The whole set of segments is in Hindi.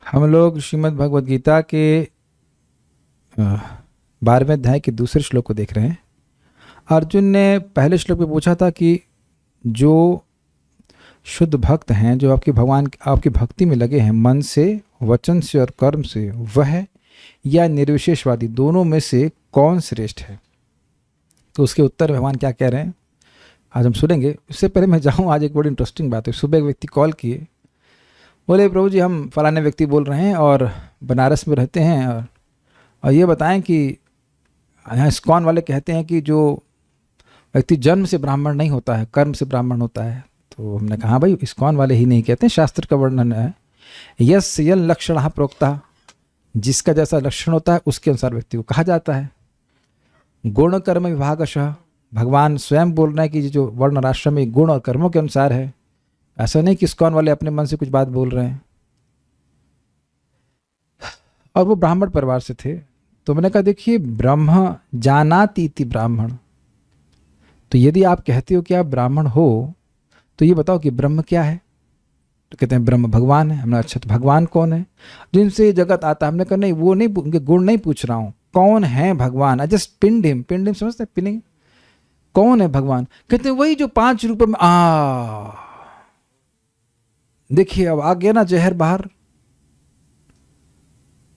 हम लोग श्रीमद् भगवद गीता के 12वें अध्याय के दूसरे श्लोक को देख रहे हैं। अर्जुन ने पहले श्लोक में पूछा था कि जो शुद्ध भक्त हैं, जो आपकी भक्ति में लगे हैं मन से, वचन से और कर्म से, वह या निर्विशेषवादी दोनों में से कौन श्रेष्ठ है। तो उसके उत्तर भगवान क्या कह रहे हैं आज हम सुनेंगे। उससे पहले मैं जाऊँ, आज एक बड़ी इंटरेस्टिंग बात है। सुबह एक व्यक्ति कॉल किए, बोले प्रभु जी हम फलाने व्यक्ति बोल रहे हैं और बनारस में रहते हैं और ये बताएं कि यहाँ इस्कॉन वाले कहते हैं कि जो व्यक्ति जन्म से ब्राह्मण नहीं होता है, कर्म से ब्राह्मण होता है। तो हमने कहा भाई इस्कॉन वाले ही नहीं कहते, शास्त्र का वर्णन है यस यल लक्षण प्रोक्ता, जिसका जैसा लक्षण होता है उसके अनुसार व्यक्ति को कहा जाता है। गुण कर्म विभागशः, भगवान स्वयं बोल रहे हैं कि जो वर्ण राष्ट्र में गुण और कर्मों के अनुसार है। ऐसा नहीं कि इस्कॉन वाले अपने मन से कुछ बात बोल रहे हैं। और वो ब्राह्मण परिवार से थे। तो मैंने कहा देखिए ब्रह्म जानाति इति ब्राह्मण, तो यदि आप कहते हो कि आप ब्राह्मण हो तो ये बताओ कि ब्रह्म क्या है। तो कहते हैं ब्रह्म भगवान है। हमने अच्छा तो भगवान कौन है जिनसे जगत आता है। हमने कहा नहीं, वो नहीं, उनके गुण नहीं पूछ रहा हूँ, कौन है भगवान। आई जस्ट पिंड हिम समझते हैं, पिनिंग। कौन है भगवान? कहते हैं वही जो 5 रूप में देखिए अब आ गया ना जहर बाहर।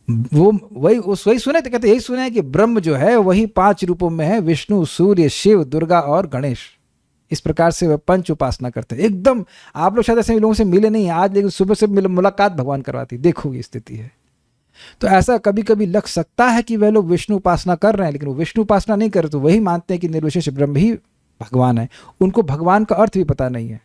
वो वही सुने। तो कहते यही सुने हैं कि ब्रह्म जो है वही 5 रूपों में है, विष्णु, सूर्य, शिव, दुर्गा और गणेश। इस प्रकार से वह पंच उपासना करते हैं। एकदम आप लोग शायद ऐसे लोगों से मिले नहीं आज, लेकिन सुबह से मुलाकात भगवान करवाती, देखो ये स्थिति है। तो ऐसा कभी कभी लग सकता है कि वह लोग विष्णु उपासना कर रहे हैं, लेकिन वो विष्णु उपासना नहीं कर रहे। तो वही मानते हैं कि निर्विशेष ब्रह्म ही भगवान है। उनको भगवान का अर्थ भी पता नहीं है।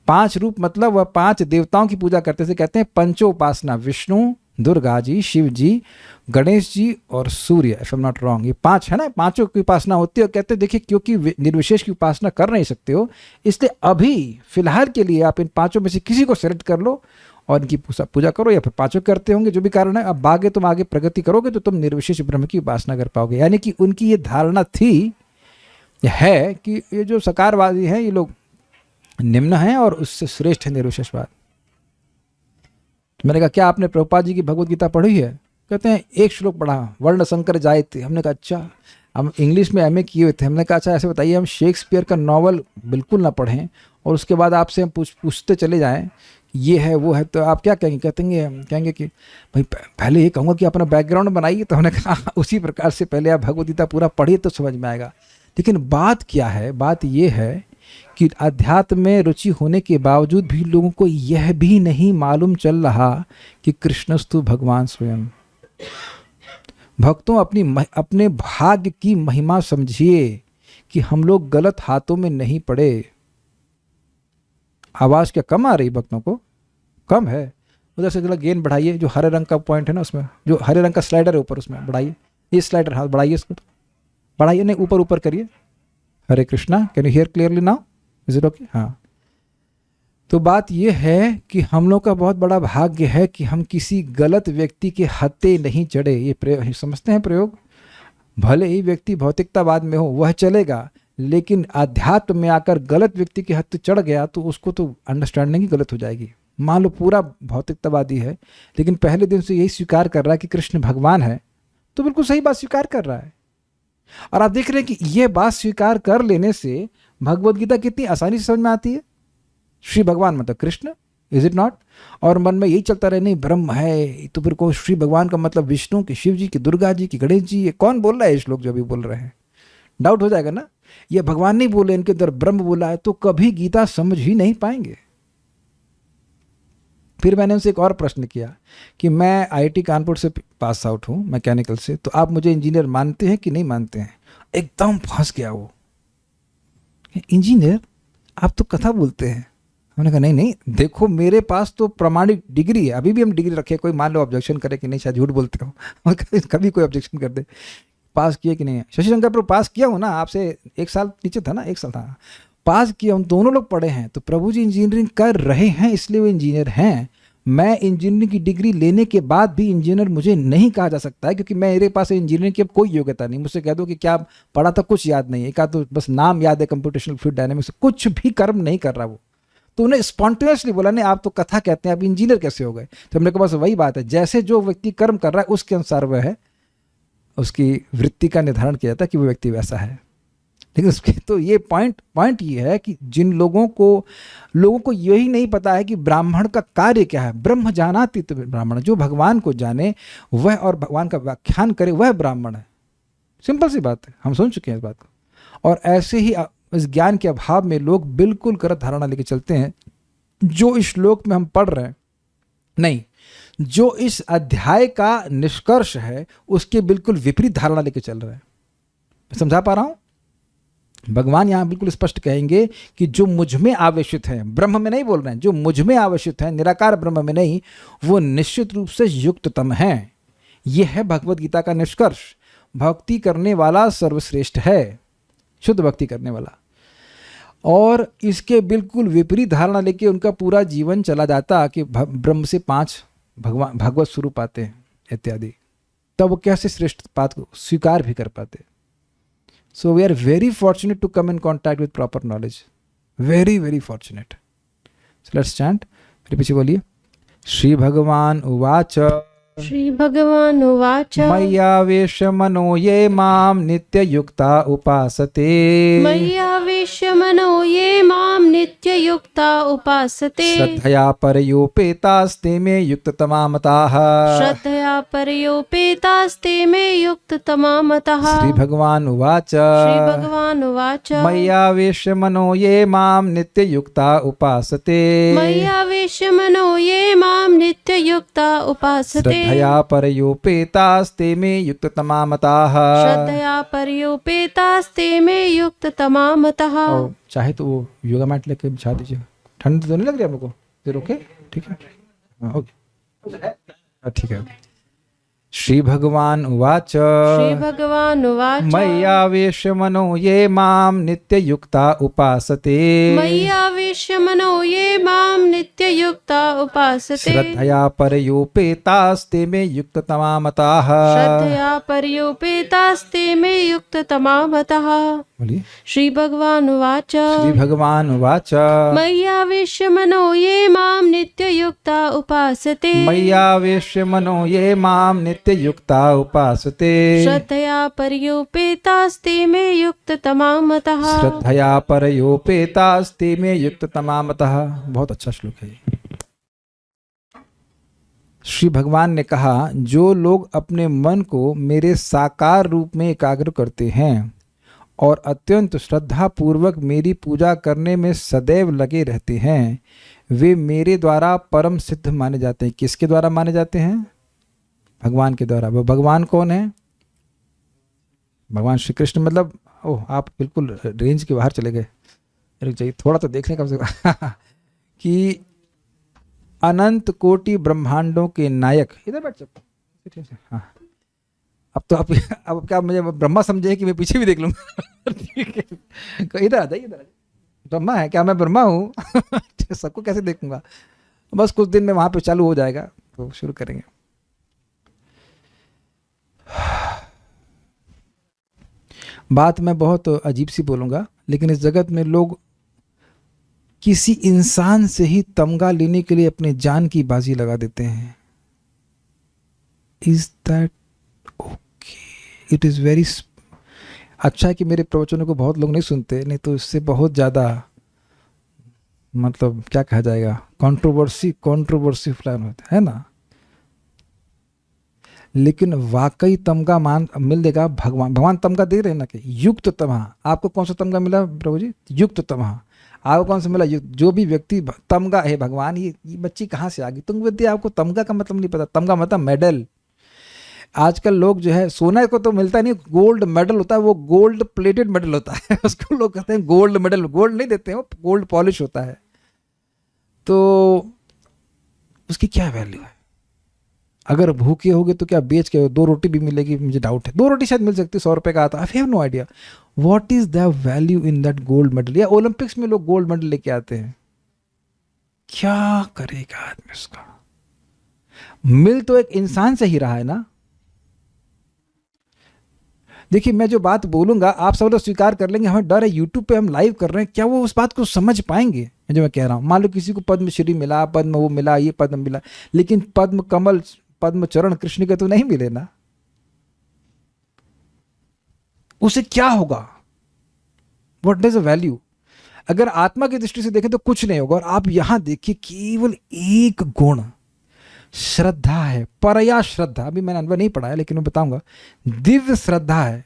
5 रूप मतलब वह 5 देवताओं की पूजा करते थे। कहते हैं पंचो उपासना, विष्णु, दुर्गा जी, शिव जी, गणेश जी और Surya, if I am not wrong. ये 5 है ना, 5 की उपासना होती है। और कहते हैं देखिए क्योंकि निर्विशेष की उपासना कर नहीं सकते हो, इसलिए अभी फिलहाल के लिए आप इन 5 में से किसी को सेलेक्ट कर लो और इनकी पूजा करो, या फिर 5 करते होंगे जो भी कारण है। अब आगे तुम आगे प्रगति करोगे तो तुम निर्विशेष ब्रह्म की उपासना कर पाओगे। यानी कि उनकी ये धारणा थी है कि ये जो सकारवादी हैं ये लोग निम्न है और उससे श्रेष्ठ है निर्विशेषवाद। मैंने कहा क्या आपने प्रभुपाद जी की भगवद गीता पढ़ी है? कहते हैं एक श्लोक पढ़ा, वर्ण संकर जायते। हमने कहा अच्छा, हम इंग्लिश में एमए किए हुए थे। हमने कहा अच्छा ऐसे बताइए हम शेक्सपियर का नॉवल बिल्कुल ना पढ़ें और उसके बाद आपसे हम पूछते चले जाएं ये है वो है, तो आप क्या कहेंगे? कहेंगे कि भाई पहले ये कहूँगा कि अपना बैकग्राउंड बनाइए। तो हमने कहा उसी प्रकार से पहले आप भगवद गीता पूरा पढ़िए तो समझ में आएगा। लेकिन बात क्या है? बात ये है कि अध्यात्म में रुचि होने के बावजूद भी लोगों को यह भी नहीं मालूम चल रहा कि कृष्णस्तु भगवान स्वयं। भक्तों अपने भाग्य की महिमा समझिए कि हम लोग गलत हाथों में नहीं पड़े। आवाज क्या कम आ रही? भक्तों को कम है? उधर से जरा गेन बढ़ाइए, जो हरे रंग का पॉइंट है ना उसमें, जो हरे रंग का स्लाइडर है ऊपर उसमें बढ़ाइए। ये स्लाइडर हाँ बढ़ाइए, इसको तो बढ़ाइए, नहीं ऊपर करिए। Hare Krishna, can you hear clearly now? Is it okay? हाँ। तो बात यह है कि हम लोग का बहुत बड़ा भाग्य है कि हम किसी गलत व्यक्ति के हत्थे नहीं चढ़े। ये समझते हैं प्रयोग। भले ही व्यक्ति भौतिकतावाद में हो वह चलेगा, लेकिन आध्यात्म में आकर गलत व्यक्ति के हत्थे चढ़ गया तो उसको तो अंडरस्टैंडिंग ही गलत हो जाएगी। मान लो पूरा भौतिकतावादी है लेकिन पहले दिन से यही स्वीकार कर रहा है कि कृष्ण भगवान है, तो बिल्कुल सही बात स्वीकार कर रहा है। और आप देख रहे हैं कि यह बात स्वीकार कर लेने से भगवद गीता कितनी आसानी से समझ में आती है। श्री भगवान मतलब कृष्ण, इज इट नॉट? और मन में यही चलता रहे नहीं ब्रह्म है तो फिर को श्री भगवान का मतलब विष्णु की, शिव जी की, दुर्गा जी की, गणेश जी। ये कौन बोल रहा है? इस लोग जो अभी बोल रहे हैं डाउट हो जाएगा ना। ये भगवान नहीं बोले, इनके अंदर ब्रह्म बोला है, तो कभी गीता समझ ही नहीं पाएंगे। फिर मैंने उनसे एक और प्रश्न किया कि मैं आईआईटी कानपुर से पास आउट हूँ मैकेनिकल से, तो आप मुझे इंजीनियर मानते हैं कि नहीं मानते हैं? एकदम फंस गया वो। इंजीनियर? आप तो कथा बोलते हैं। हमने कहा नहीं देखो मेरे पास तो प्रमाणिक डिग्री है। अभी भी हम डिग्री रखे, कोई मान लो ऑब्जेक्शन करे कि नहीं शायद झूठ बोलते हो कभी कोई ऑब्जेक्शन कर दे, पास किए कि नहीं? शशि शंकर पर पास किया हूँ ना, आपसे 1 साल नीचे था ना, 1 साल था, पास किया। हम दोनों लोग पढ़े हैं। तो प्रभु जी इंजीनियरिंग कर रहे हैं इसलिए वो इंजीनियर हैं। मैं इंजीनियरिंग की डिग्री लेने के बाद भी इंजीनियर मुझे नहीं कहा जा सकता है, क्योंकि मेरे पास इंजीनियरिंग की अब कोई योग्यता नहीं। मुझसे कह दो कि क्या पढ़ा था, कुछ याद नहीं है, एक तो बस नाम याद है कंप्यूटेशनल फ्लूइड डायनामिक्स, कुछ भी कर्म नहीं कर रहा वो। तो उन्हें स्पॉन्टेनियसली बोला, नहीं आप तो कथा कहते हैं, आप इंजीनियर कैसे हो गए? तो हमने कहा बस वही बात है, जैसे जो व्यक्ति कर्म कर रहा है उसके अनुसार वह है, उसकी वृत्ति का निर्धारण किया जाता है कि वो व्यक्ति वैसा है। लेकिन उसके तो ये पॉइंट ये है कि जिन लोगों को यही नहीं पता है कि ब्राह्मण का कार्य क्या है, ब्रह्म जानाति तो ब्राह्मण, जो भगवान को जाने वह और भगवान का व्याख्यान करे वह ब्राह्मण है। सिंपल सी बात है, हम सुन चुके हैं इस बात को। और ऐसे ही इस ज्ञान के अभाव में लोग बिल्कुल गलत धारणा लेके चलते हैं, जो इस श्लोक में हम पढ़ रहे हैं, नहीं, जो इस अध्याय का निष्कर्ष है उसके बिल्कुल विपरीत धारणा लेके चल रहे हैं। समझा पा रहा हूं? भगवान यहां बिल्कुल स्पष्ट कहेंगे कि जो मुझ में आवेशित है, ब्रह्म में नहीं बोल रहे हैं, जो मुझ में आवेशित है, निराकार ब्रह्म में नहीं, वो निश्चित रूप से युक्ततम है। यह है भगवत गीता का निष्कर्ष। भक्ति करने वाला सर्वश्रेष्ठ है, शुद्ध भक्ति करने वाला। और इसके बिल्कुल विपरीत धारणा लेके उनका पूरा जीवन चला जाता कि ब्रह्म से 5 भगवत स्वरूप आते हैं इत्यादि, तब वो कैसे श्रेष्ठ बात को स्वीकार भी कर पाते। So we are very fortunate to come in contact with proper knowledge, very very fortunate. So let's chant, फिर पीछे बोलिए। श्री भगवान उवाच, श्री भगवान उवाच, मय्यावेश्य मनो ये माम नित्ययुक्ता उपासते, मय्यावेश्य मनो ये माम नित्ययुक्ता उपासते, श्रद्धया परयोपेतास्ते मे युक्ततमा मताः, श्रद्धया परयोपेतास्ते मे युक्ततमा मतः। श्री भगवान उवाच, श्री भगवान उवाच, मय्यावेश्य मनो ये माम नित्ययुक्ता उपासते, मय्यावेश्य मनो ये माम नित्ययुक्ता उपासते, श्रद्धया परयोपेतास्ते मे युक्ततमा मताः, श्रद्धया परयोपेतास्ते मे युक्ततमा मतः। और चाहे तो वो योगा मैट लेके बिछा दीजिए। ठंड तो नहीं लग रही आप लोगों को? फिर ओके, ठीक है, ओके, ठीक है। श्री भगवान उवाच, श्री भगवान उवाच, मय्यावेश्य मनो ये माम नित्ययुक्ता उपासते, मय्यावेश्य मनो ये माम नित्ययुक्ता उपासते, श्रद्धया परयोपेतास्ते मे युक्ततमा मताः, श्रद्धया परयोपेतास्ते मे युक्ततमा मतः। बोलिए। श्री भगवान उवाच, श्री भगवान उवाच, मय्यावेश्य मनो ये माम नित्ययुक्ता उपासते, मय्यावेश्य मनो ये माम नित्ययुक्ता उपासते, श्रद्धया परयोपेतास्ते मे युक्ततमा मतः। श्रद्धया परयोपेतास्ते मे युक्ततमा मतः। बहुत अच्छा श्लोक है ये। श्री भगवान ने कहा, जो लोग अपने मन को मेरे साकार रूप में एकाग्र करते हैं और अत्यंत श्रद्धा पूर्वक मेरी पूजा करने में सदैव लगे रहते हैं, वे मेरे द्वारा परम सिद्ध माने जाते हैं। किसके द्वारा माने जाते हैं? भगवान के द्वारा। वो भगवान कौन है? भगवान श्री कृष्ण। मतलब ओह, आप बिल्कुल रेंज के बाहर चले गए। रुक जाइए, थोड़ा तो देखने कम से कम कि अनंत कोटि ब्रह्मांडों के नायक। इधर बैठ सकते। हाँ, अब तो आप अब क्या मुझे ब्रह्मा समझे कि मैं पीछे भी देख लूँगा? ठीक है, इधर आ जाइए, इधर आ जाइए। ब्रह्मा है क्या? मैं ब्रह्मा हूँ। सबको कैसे देखूंगा? बस कुछ दिन में वहाँ पे चालू हो जाएगा, तो शुरू करेंगे। बात मैं बहुत अजीब सी बोलूँगा, लेकिन इस जगत में लोग किसी इंसान से ही तमगा लेने के लिए अपने जान की बाजी लगा देते हैं। Is that okay? It is very अच्छा है कि मेरे प्रवचनों को बहुत लोग नहीं सुनते, नहीं तो इससे बहुत ज़्यादा मतलब क्या कहा जाएगा, कंट्रोवर्सी प्लान होता है ना। लेकिन वाकई तमगा मिल देगा। भगवान तमगा दे रहे हैं ना कि युक्त तमहा। आपको कौन सा तमगा मिला प्रभु जी? युक्त तमहा। आपको कौन सा मिला? जो भी व्यक्ति तमगा है, भगवान ये बच्ची कहाँ से आ गई? तुम विद्या, आपको तमगा का मतलब नहीं पता। तमगा मतलब मेडल। आजकल लोग जो है, सोना को तो मिलता नहीं, गोल्ड मेडल होता है, वो गोल्ड प्लेटेड मेडल होता है। उसको लोग कहते हैं गोल्ड मेडल। गोल्ड नहीं देते हैं, वो गोल्ड पॉलिश होता है। तो उसकी क्या वैल्यू है? अगर भूखे होगे तो क्या बेच के 2 रोटी भी मिलेगी? मुझे डाउट है। 2 रोटी शायद मिल सकती है, 100 रुपए का आता है। I have no idea what is the value in that gold medal. या ओलंपिक्स में लोग गोल्ड मेडल लेके आते हैं, क्या करेगा आदमी उसका? मिल तो एक इंसान से ही रहा है ना। देखिए मैं जो बात बोलूंगा आप सब लोग स्वीकार कर लेंगे, हमें डर है यूट्यूब पे हम लाइव कर रहे हैं, क्या वो उस बात को समझ पाएंगे जो मैं कह रहा हूँ? मान लो किसी को पद्मश्री मिला, पद्म वो मिला, ये पद्म मिला, लेकिन पद्म कमल पद्म चरण कृष्ण के तो नहीं मिले ना, उसे क्या होगा? What is a value? अगर आत्मा की दृष्टि से देखें तो कुछ नहीं होगा। और आप यहां देखिए केवल एक गुण श्रद्धा है, परया श्रद्धा। अभी मैंने अनुभव नहीं पढ़ा है लेकिन मैं बताऊंगा, दिव्य श्रद्धा है,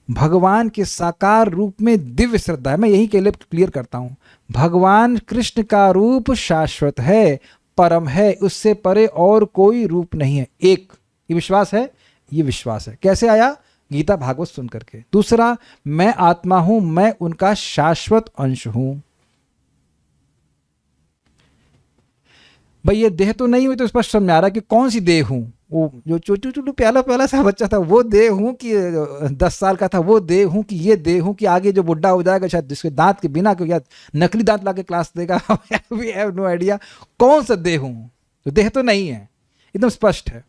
भगवान के साकार रूप में दिव्य श्रद्धा है। मैं यही के लिए क्लियर करता हूं, भगवान कृष्ण का रूप शाश्वत है, परम है, उससे परे और कोई रूप नहीं है। एक ये विश्वास है, ये विश्वास है। कैसे आया? गीता भागवत सुन करके। दूसरा, मैं आत्मा हूं, मैं उनका शाश्वत अंश हूं। भाई ये देह तो नहीं हुई तो स्पष्ट समझ आ रहा है कि कौन सी देह हूं। वो जो छोटू छोटू प्याला प्याला सा बच्चा था वो देह हूं, कि 10 साल का था वो देह हूं, कि ये देह हूं, कि आगे जो बुढ़ा हो जाएगा शायद जिसके दांत के बिना या नकली दांत ला के क्लास देगा। वी हैव नो आइडिया कौन सा देह हूं। तो देह तो नहीं है, एकदम स्पष्ट है।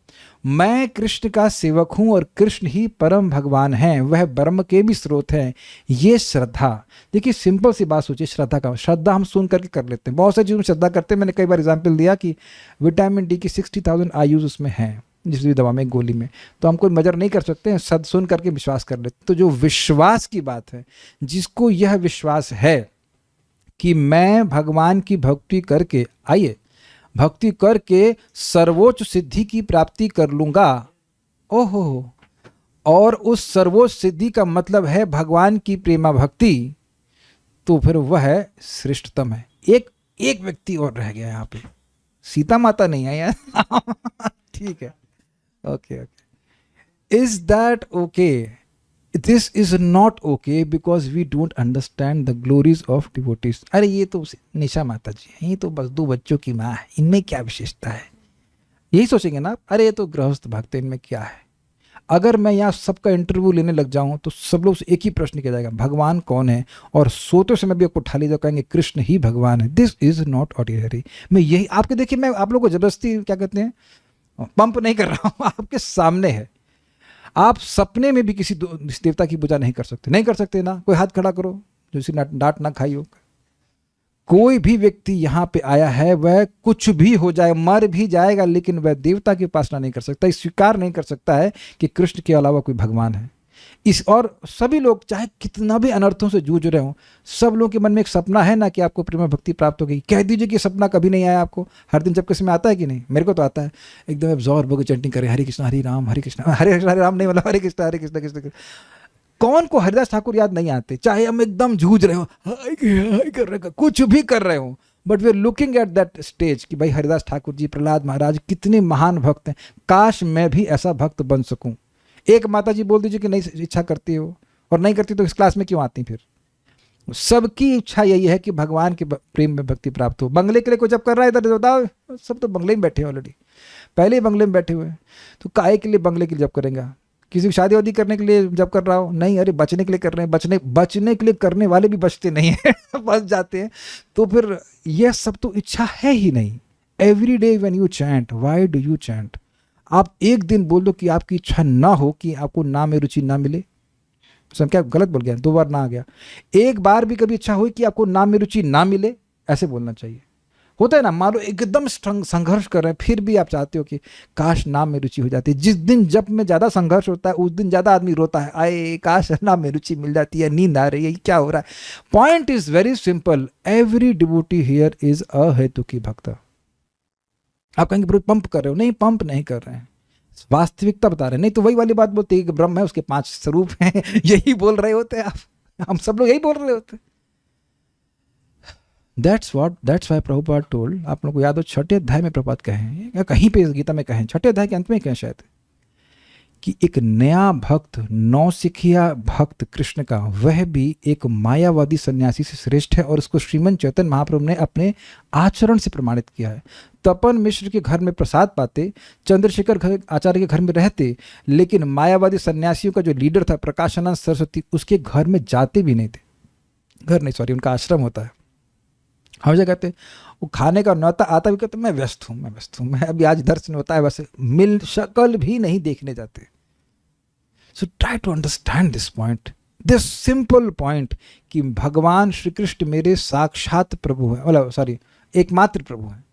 मैं कृष्ण का सेवक हूं और कृष्ण ही परम भगवान हैं, वह ब्रह्म के भी स्रोत हैं। ये श्रद्धा, देखिए सिंपल सी बात सोचिए, श्रद्धा का श्रद्धा हम सुन करके कर लेते हैं, बहुत सारी चीज़ों में श्रद्धा करते हैं। मैंने कई बार एग्जाम्पल दिया कि विटामिन डी की 60,000 IUs उसमें हैं, जिस भी दवा में, गोली में, तो हम कोई मेजर नहीं कर सकते हैं, सद सुन करके विश्वास कर लेते। तो जो विश्वास की बात है, जिसको यह विश्वास है कि मैं भगवान की भक्ति करके, आइए भक्ति करके सर्वोच्च सिद्धि की प्राप्ति कर लूंगा, ओहो, और उस सर्वोच्च सिद्धि का मतलब है भगवान की प्रेमा भक्ति, तो फिर वह श्रेष्ठतम है। एक व्यक्ति और रह गया यहाँ पे, सीता माता नहीं है यार। ठीक है, okay okay. Is that okay? This is not okay because we don't understand the glories of devotees. अरे ये तो निशा माता जी हैं, ये तो बस 2 बच्चों की माँ है, इनमें क्या विशेषता है, यही सोचेंगे ना। अरे ये तो गृहस्थ भक्त है, इनमें क्या है? अगर मैं यहाँ सबका इंटरव्यू लेने लग जाऊं तो सब लोग से एक ही प्रश्न किया जाएगा, भगवान कौन है? और सोते समय भी आपको उठा लीजिए, कहेंगे कृष्ण ही भगवान है। This is not ordinary. मैं यही आपके, देखिए मैं आप लोगों को जबरदस्ती क्या कहते हैं, पंप नहीं कर रहा हूं, आपके सामने है। आप सपने में भी किसी देवता की पूजा नहीं कर सकते, नहीं कर सकते ना। कोई हाथ खड़ा करो जो इसी डांट ना खाई हो। कोई भी व्यक्ति यहाँ पे आया है, वह कुछ भी हो जाए, मर भी जाएगा, लेकिन वह देवता की उपासना नहीं कर सकता, स्वीकार नहीं कर सकता है कि कृष्ण के अलावा कोई भगवान है। और सभी लोग चाहे कितना भी अनर्थों से जूझ रहे हों, सब लोगों के मन में एक सपना है ना कि आपको प्रेम भक्ति प्राप्त हो गई। कह दीजिए कि सपना कभी नहीं आया आपको, हर दिन जब किसी में आता है कि नहीं? मेरे को तो आता है, एकदम एब्जॉर्ब होकर चैंटिंग करे, हरे कृष्ण हरे राम, हरे कृष्ण हरे राम नहीं, मतलब हरे कृष्ण कृष्ण कृष्ण। कौन को हरिदास ठाकुर याद नहीं आते? चाहे हम एकदम जूझ रहे हो, हाय कर रहे, कुछ भी कर रहे हो, but we are looking at that stage कि भाई हरिदास ठाकुर जी, प्रहलाद महाराज कितने महान भक्त हैं, काश मैं भी ऐसा भक्त बन सकूं। एक माता जी बोल दीजिए कि नहीं इच्छा करती हो, और नहीं करती तो इस क्लास में क्यों आती? फिर सबकी इच्छा यही है कि भगवान के प्रेम में भक्ति प्राप्त हो। बंगले के लिए कोई जब कर रहा है इधर बताओ, सब तो बंगले में बैठे हैं ऑलरेडी, पहले ही बंगले में बैठे हुए हैं, तो काहे के लिए बंगले के लिए जब करेंगे? किसी की शादी वादी करने के लिए जब कर रहा हो, नहीं, अरे बचने के लिए कर रहे हैं। बचने के लिए करने वाले भी बचते नहीं है, बच जाते हैं। तो फिर यह सब तो इच्छा है ही नहीं। Every day when you chant, why do you chant? आप एक दिन बोल दो कि आपकी इच्छा ना हो, कि आपको नाम में रुचि ना मिले, सब क्या गलत बोल गया, 2 बार ना आ गया। एक बार भी कभी इच्छा हुई कि आपको नाम में रुचि ना मिले, ऐसे बोलना चाहिए। होता है ना, मान लो एकदम संघर्ष कर रहे हैं, फिर भी आप चाहते हो कि काश नाम में रुचि हो जाती। जिस दिन जब में ज्यादा संघर्ष होता है, उस दिन ज्यादा आदमी रोता है, आए काश नाम में रुचि मिल जाती है, नींद आ रही है, क्या हो रहा है? Point is very simple, every devotee here is a हेतुकी भक्त। आप कहेंगे ब्रो पंप कर रहे हो, नहीं, पंप नहीं कर रहे हैं, वास्तविकता बता रहे हैं। नहीं तो वही वाली बात बोलते हैं कि ब्रह्म है, उसके 5 स्वरूप हैं, यही बोल रहे होते हैं आप, हम सब लोग यही बोल रहे होते हैं। that's why प्रभुपाद टोल्ड, आप लोगों को याद हो 6ठे अध्याय में प्रभुपाद कहें, या कहीं पे गीता में कहें, 6ठे अध्याय के अंत में कहें शायद, कि एक नया भक्त, नौसिखिया भक्त कृष्ण का, वह भी एक मायावादी सन्यासी से श्रेष्ठ है, और उसको श्रीमन चैतन्य महाप्रभु ने अपने आचरण से प्रमाणित किया है। तपन मिश्र के घर में प्रसाद पाते, चंद्रशेखर आचार्य के घर में रहते, लेकिन मायावादी सन्यासियों का जो लीडर था प्रकाशानंद सरस्वती, उसके घर में जाते भी नहीं थे। घर नहीं, सॉरी, उनका आश्रम होता है। हमेशा कहते वो खाने का न्योता आता भी, कहते मैं व्यस्त हूँ, मैं अभी आज दर्शन होता है, वैसे मिल शक्ल भी नहीं देखने जाते। So try to understand this point, this simple point कि भगवान श्री कृष्ण मेरे साक्षात प्रभु हैं, मतलब सॉरी एकमात्र प्रभु हैं।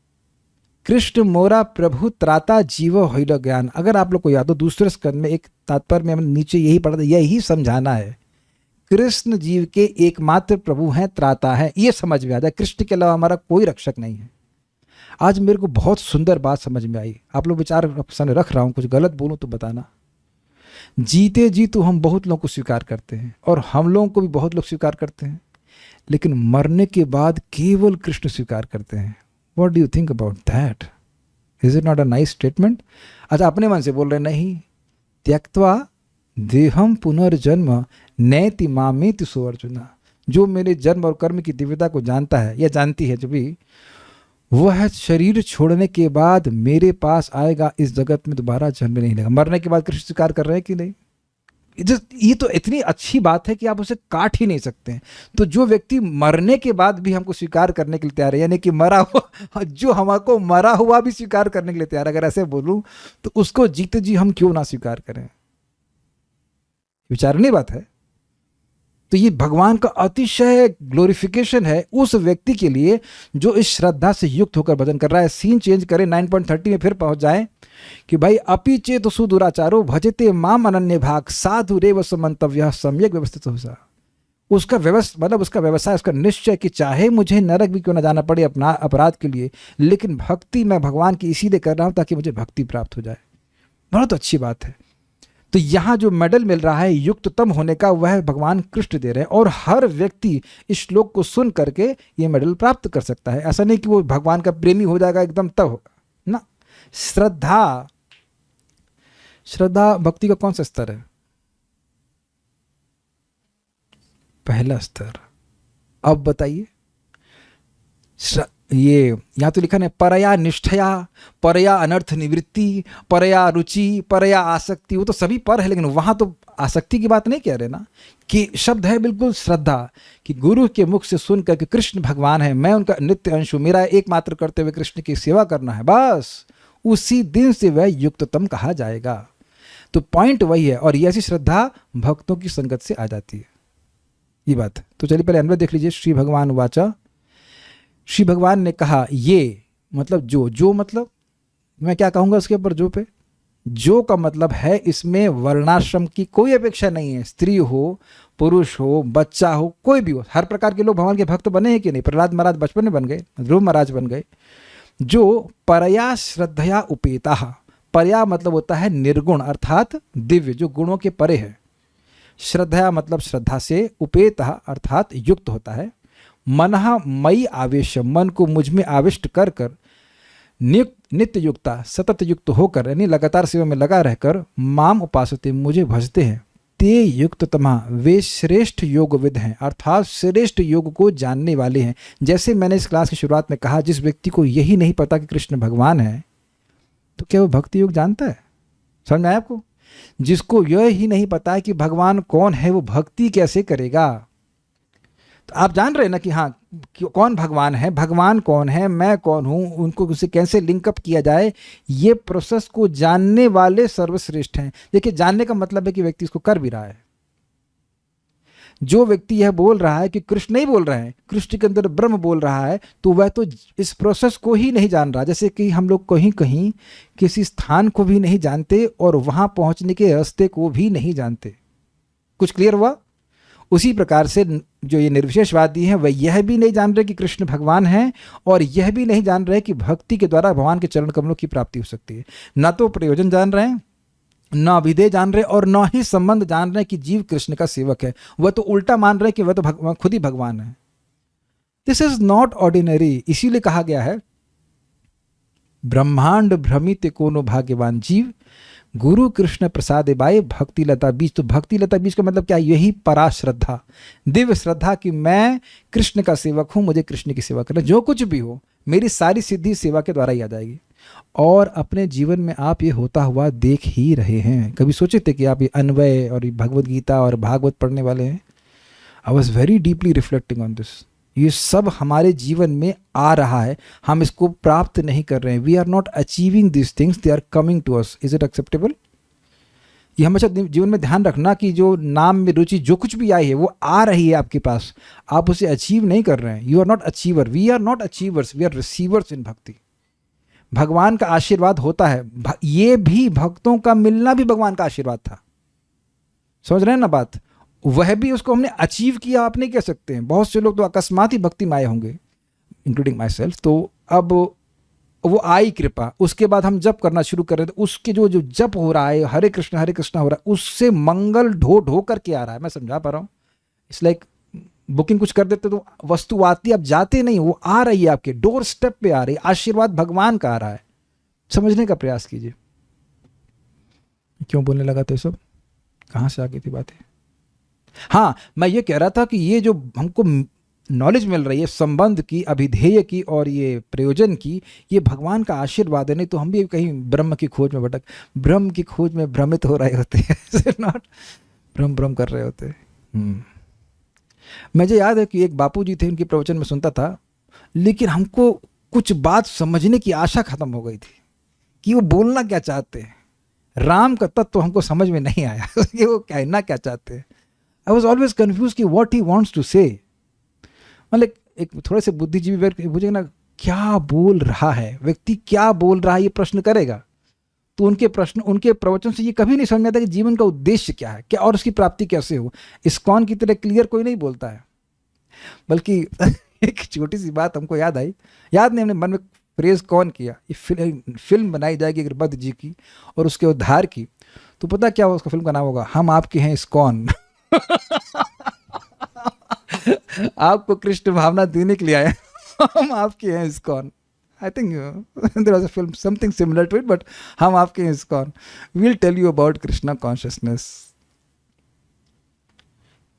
कृष्ण मोरा प्रभु त्राता जीव होइल ज्ञान। अगर आप लोग को याद हो दूसरे स्कंद में एक तात्पर्य में हमने नीचे यही पढ़ा था, यही समझाना है, कृष्ण जीव के एकमात्र प्रभु हैं, त्राता है, ये समझ में आ जाए। कृष्ण के अलावा हमारा कोई रक्षक नहीं है। आज मेरे को बहुत सुंदर बात समझ में आई, आप लोग विचार सामने रख रहा हूँ, कुछ गलत बोलूँ तो बताना। जीते जी तो हम बहुत लोगों को स्वीकार करते हैं और हम लोगों को भी बहुत लोग स्वीकार करते हैं, लेकिन मरने के बाद केवल कृष्ण स्वीकार करते हैं। What do you think about that? Is it not a nice statement? अच्छा, अपने मन से बोल रहे नहीं, त्यक्त्वा देहम पुनर्जन्म नैति मामेति सो अर्जुना। जो मेरे जन्म और कर्म की दिव्यता को जानता है या जानती है, जो भी वह शरीर छोड़ने के बाद मेरे पास आएगा, इस जगत में दोबारा जन्म नहीं लेगा। मरने के बाद कृष्ण स्वीकार कर रहे हैं कि नहीं? ये तो इतनी अच्छी बात है कि आप उसे काट ही नहीं सकते हैं। तो जो व्यक्ति मरने के बाद भी हमको स्वीकार करने के लिए तैयार है, यानी कि मरा हुआ, जो हमको मरा हुआ भी स्वीकार करने के लिए तैयार है, अगर ऐसे बोलूं तो उसको जीते जी हम क्यों ना स्वीकार करें? विचारनीय बात है। तो ये भगवान का अतिशय ग्लोरिफिकेशन है उस व्यक्ति के लिए जो इस श्रद्धा से युक्त होकर भजन कर रहा है। सीन चेंज करें, 9.30 में फिर पहुंच जाएं कि भाई अपि चेत सुदुराचारो भजते माम अनन्य भाग साधु रेव समंतव्य सम्यक व्यवस्थित हो सा। उसका मतलब उसका व्यवसाय, उसका निश्चय कि चाहे मुझे नरक भी क्यों ना जाना पड़े अपना अपराध के लिए, लेकिन भक्ति मैं भगवान की इसीलिए कर रहा हूं ताकि मुझे भक्ति प्राप्त हो जाए। बहुत अच्छी बात है। तो यहाँ जो मेडल मिल रहा है युक्ततम होने का, वह भगवान कृष्ण दे रहे हैं, और हर व्यक्ति इस श्लोक को सुन करके ये मेडल प्राप्त कर सकता है। ऐसा नहीं कि वो भगवान का प्रेमी हो जाएगा एकदम तब होगा ना। श्रद्धा भक्ति का कौन सा स्तर है? पहला स्तर। अब बताइए, ये यहाँ तो लिखा है परया निष्ठया, परया अनर्थ निवृत्ति, परया रुचि, परया आसक्ति। वो तो सभी पर है, लेकिन वहां तो आसक्ति की बात नहीं कह रहे ना, कि शब्द है बिल्कुल श्रद्धा, कि गुरु के मुख से सुनकर कि कृष्ण भगवान है, मैं उनका नित्य अंश हूं, मेरा एकमात्र करते हुए कृष्ण की सेवा करना है, बस उसी दिन से वह युक्ततम कहा जाएगा। तो पॉइंट वही है, और ये ऐसी श्रद्धा भक्तों की संगत से आ जाती है, ये बात। तो चलिए पहले अन्वय देख लीजिए। श्री भगवान वाचा, श्री भगवान ने कहा ये मतलब जो मतलब मैं क्या कहूँगा उसके ऊपर, जो पे जो का मतलब है इसमें वर्णाश्रम की कोई अपेक्षा नहीं है। स्त्री हो, पुरुष हो, बच्चा हो, कोई भी हो, हर प्रकार के लोग भगवान के भक्त बने हैं कि नहीं? प्रहलाद महाराज बचपन में बन गए, ध्रुव महाराज बन गए। जो परया श्रद्धया उपेता, परया मतलब होता है निर्गुण अर्थात दिव्य, जो गुणों के परे है। श्रद्धया मतलब श्रद्धा से, उपेता अर्थात युक्त होता है। मनहा मई आवेश, मन को मुझ में आविष्ट कर कर, नित्य युक्ता सतत युक्त होकर, यानी लगातार सेवा में लगा रहकर, माम उपासते मुझे भजते हैं, ते युक्ततमा वे श्रेष्ठ योगविद हैं, अर्थात श्रेष्ठ योग को जानने वाले हैं। जैसे मैंने इस क्लास की शुरुआत में कहा, जिस व्यक्ति को यही नहीं पता कि कृष्ण भगवान है, तो क्या वो भक्ति योग जानता है? समझ में आया आपको? जिसको यह ही नहीं पता है कि भगवान कौन है, वो भक्ति कैसे करेगा? तो आप जान रहे हैं ना कि हाँ कौन भगवान है, भगवान कौन है, मैं कौन हूँ, उनको उसे कैसे लिंकअप किया जाए, ये प्रोसेस को जानने वाले सर्वश्रेष्ठ हैं। देखिए, जानने का मतलब है कि व्यक्ति इसको कर भी रहा है। जो व्यक्ति यह बोल रहा है कि कृष्ण नहीं बोल रहे हैं, कृष्ण के अंदर ब्रह्म बोल रहा है, तो वह तो इस प्रोसेस को ही नहीं जान रहा। जैसे कि हम लोग कहीं कहीं किसी स्थान को भी नहीं जानते और वहां पहुंचने के रास्ते को भी नहीं जानते। कुछ क्लियर हुआ? उसी प्रकार से जो ये निर्विशेषवादी हैं, वह यह भी नहीं जान रहे कि कृष्ण भगवान हैं, और यह भी नहीं जान रहे कि भक्ति के द्वारा भगवान के चरण कमलों की प्राप्ति हो सकती है। ना तो प्रयोजन जान रहे हैं, ना विधेय जान रहे, और ना ही संबंध जान रहे कि जीव कृष्ण का सेवक है। वह तो उल्टा मान रहे कि वह तो खुद ही भगवान है। This is not ordinary. इसीलिए कहा गया है, ब्रह्मांड भ्रमित कोनो भाग्यवान जीव, गुरु कृष्ण प्रसादे बाय भक्ति लता बीज। तो भक्ति लता बीज का मतलब क्या? यही पराश्रद्धा, दिव्य श्रद्धा कि मैं कृष्ण का सेवक हूं, मुझे कृष्ण की सेवा करना, जो कुछ भी हो मेरी सारी सिद्धि सेवा के द्वारा ही आ जाएगी। और अपने जीवन में आप ये होता हुआ देख ही रहे हैं। कभी सोचे थे कि आप ये अन्वय और भगवद गीता और भागवत पढ़ने वाले हैं? I was very deeply reflecting on this. ये सब हमारे जीवन में आ रहा है, हम इसको प्राप्त नहीं कर रहे हैं। We are not achieving this things, they are coming to us. Is it acceptable? ये हमेशा जीवन में ध्यान रखना कि जो नाम में रुचि जो कुछ भी आई है वो आ रही है आपके पास, आप उसे अचीव नहीं कर रहे हैं। You are not achiever, we are not achievers, we are receivers in bhakti. भगवान का आशीर्वाद होता है, ये भी भक्तों का मिलना भी भगवान का आशीर्वाद था। समझ रहे हैं ना बात? वह भी उसको हमने अचीव किया, आप नहीं कह सकते हैं। बहुत से लोग तो अकस्मात ही भक्ति में आए होंगे, इंक्लूडिंग माई सेल्फ। तो अब वो आई कृपा, उसके बाद हम जप करना शुरू कर रहे थे, उसके जो जो जप हो रहा है, हरे कृष्णा हो रहा है, उससे मंगल ढो ढो करके आ रहा है। मैं समझा पा रहा हूँ? इट्स लाइक बुकिंग कुछ कर देते तो वस्तु आती, आप जाते नहीं, वो आ रही है, आपके डोर स्टेप पे आ रही है, आशीर्वाद भगवान का आ रहा है। समझने का प्रयास कीजिए। क्यों बोलने लगा था ये सब, कहाँ से आ गई थी बातें? हाँ, मैं ये कह रहा था कि ये जो हमको नॉलेज मिल रही है संबंध की, अभिधेय की और ये प्रयोजन की, ये भगवान का आशीर्वाद है। नहीं तो हम भी कहीं ब्रह्म की खोज में ब्रह्म की खोज में भ्रमित हो रहे होते हैं नॉट भ्रम कर रहे होते हैं। मुझे याद है कि एक बापू जी थे, उनके प्रवचन में सुनता था, लेकिन हमको कुछ बात समझने की आशा खत्म हो गई थी कि वो बोलना क्या चाहते हैं। राम का तत्व तो हमको समझ में नहीं आया कि वो कहना क्या चाहते हैं। आई वॉज ऑलवेज कन्फ्यूज कि वॉट ही वॉन्ट्स टू से। मतलब एक थोड़े से बुद्धिजीवी व्यक्ति पूछेगा ना, क्या बोल रहा है व्यक्ति, क्या बोल रहा है, ये प्रश्न करेगा तो उनके प्रवचन से ये कभी नहीं समझ में आता कि जीवन का उद्देश्य क्या है, क्या और उसकी प्राप्ति कैसे हो। इस्कॉन की तरह क्लियर कोई नहीं बोलता है। बल्कि एक छोटी सी बात हमको याद आई, याद नहीं, हमने मन में फ्रेज कौन किया, ये फिल्म बनाई जाएगी अगर बद्ध जी की और उसके उद्धार की, तो पता क्या उसका फिल्म का नाम होगा, हम आपके हैं इस्कॉन। आपको कृष्ण भावना देने के लिए आए, हम आपके हैं ISKCON. I think there was a film something similar to it, but हम आपके हैं ISKCON. Will tell you about Krishna consciousness.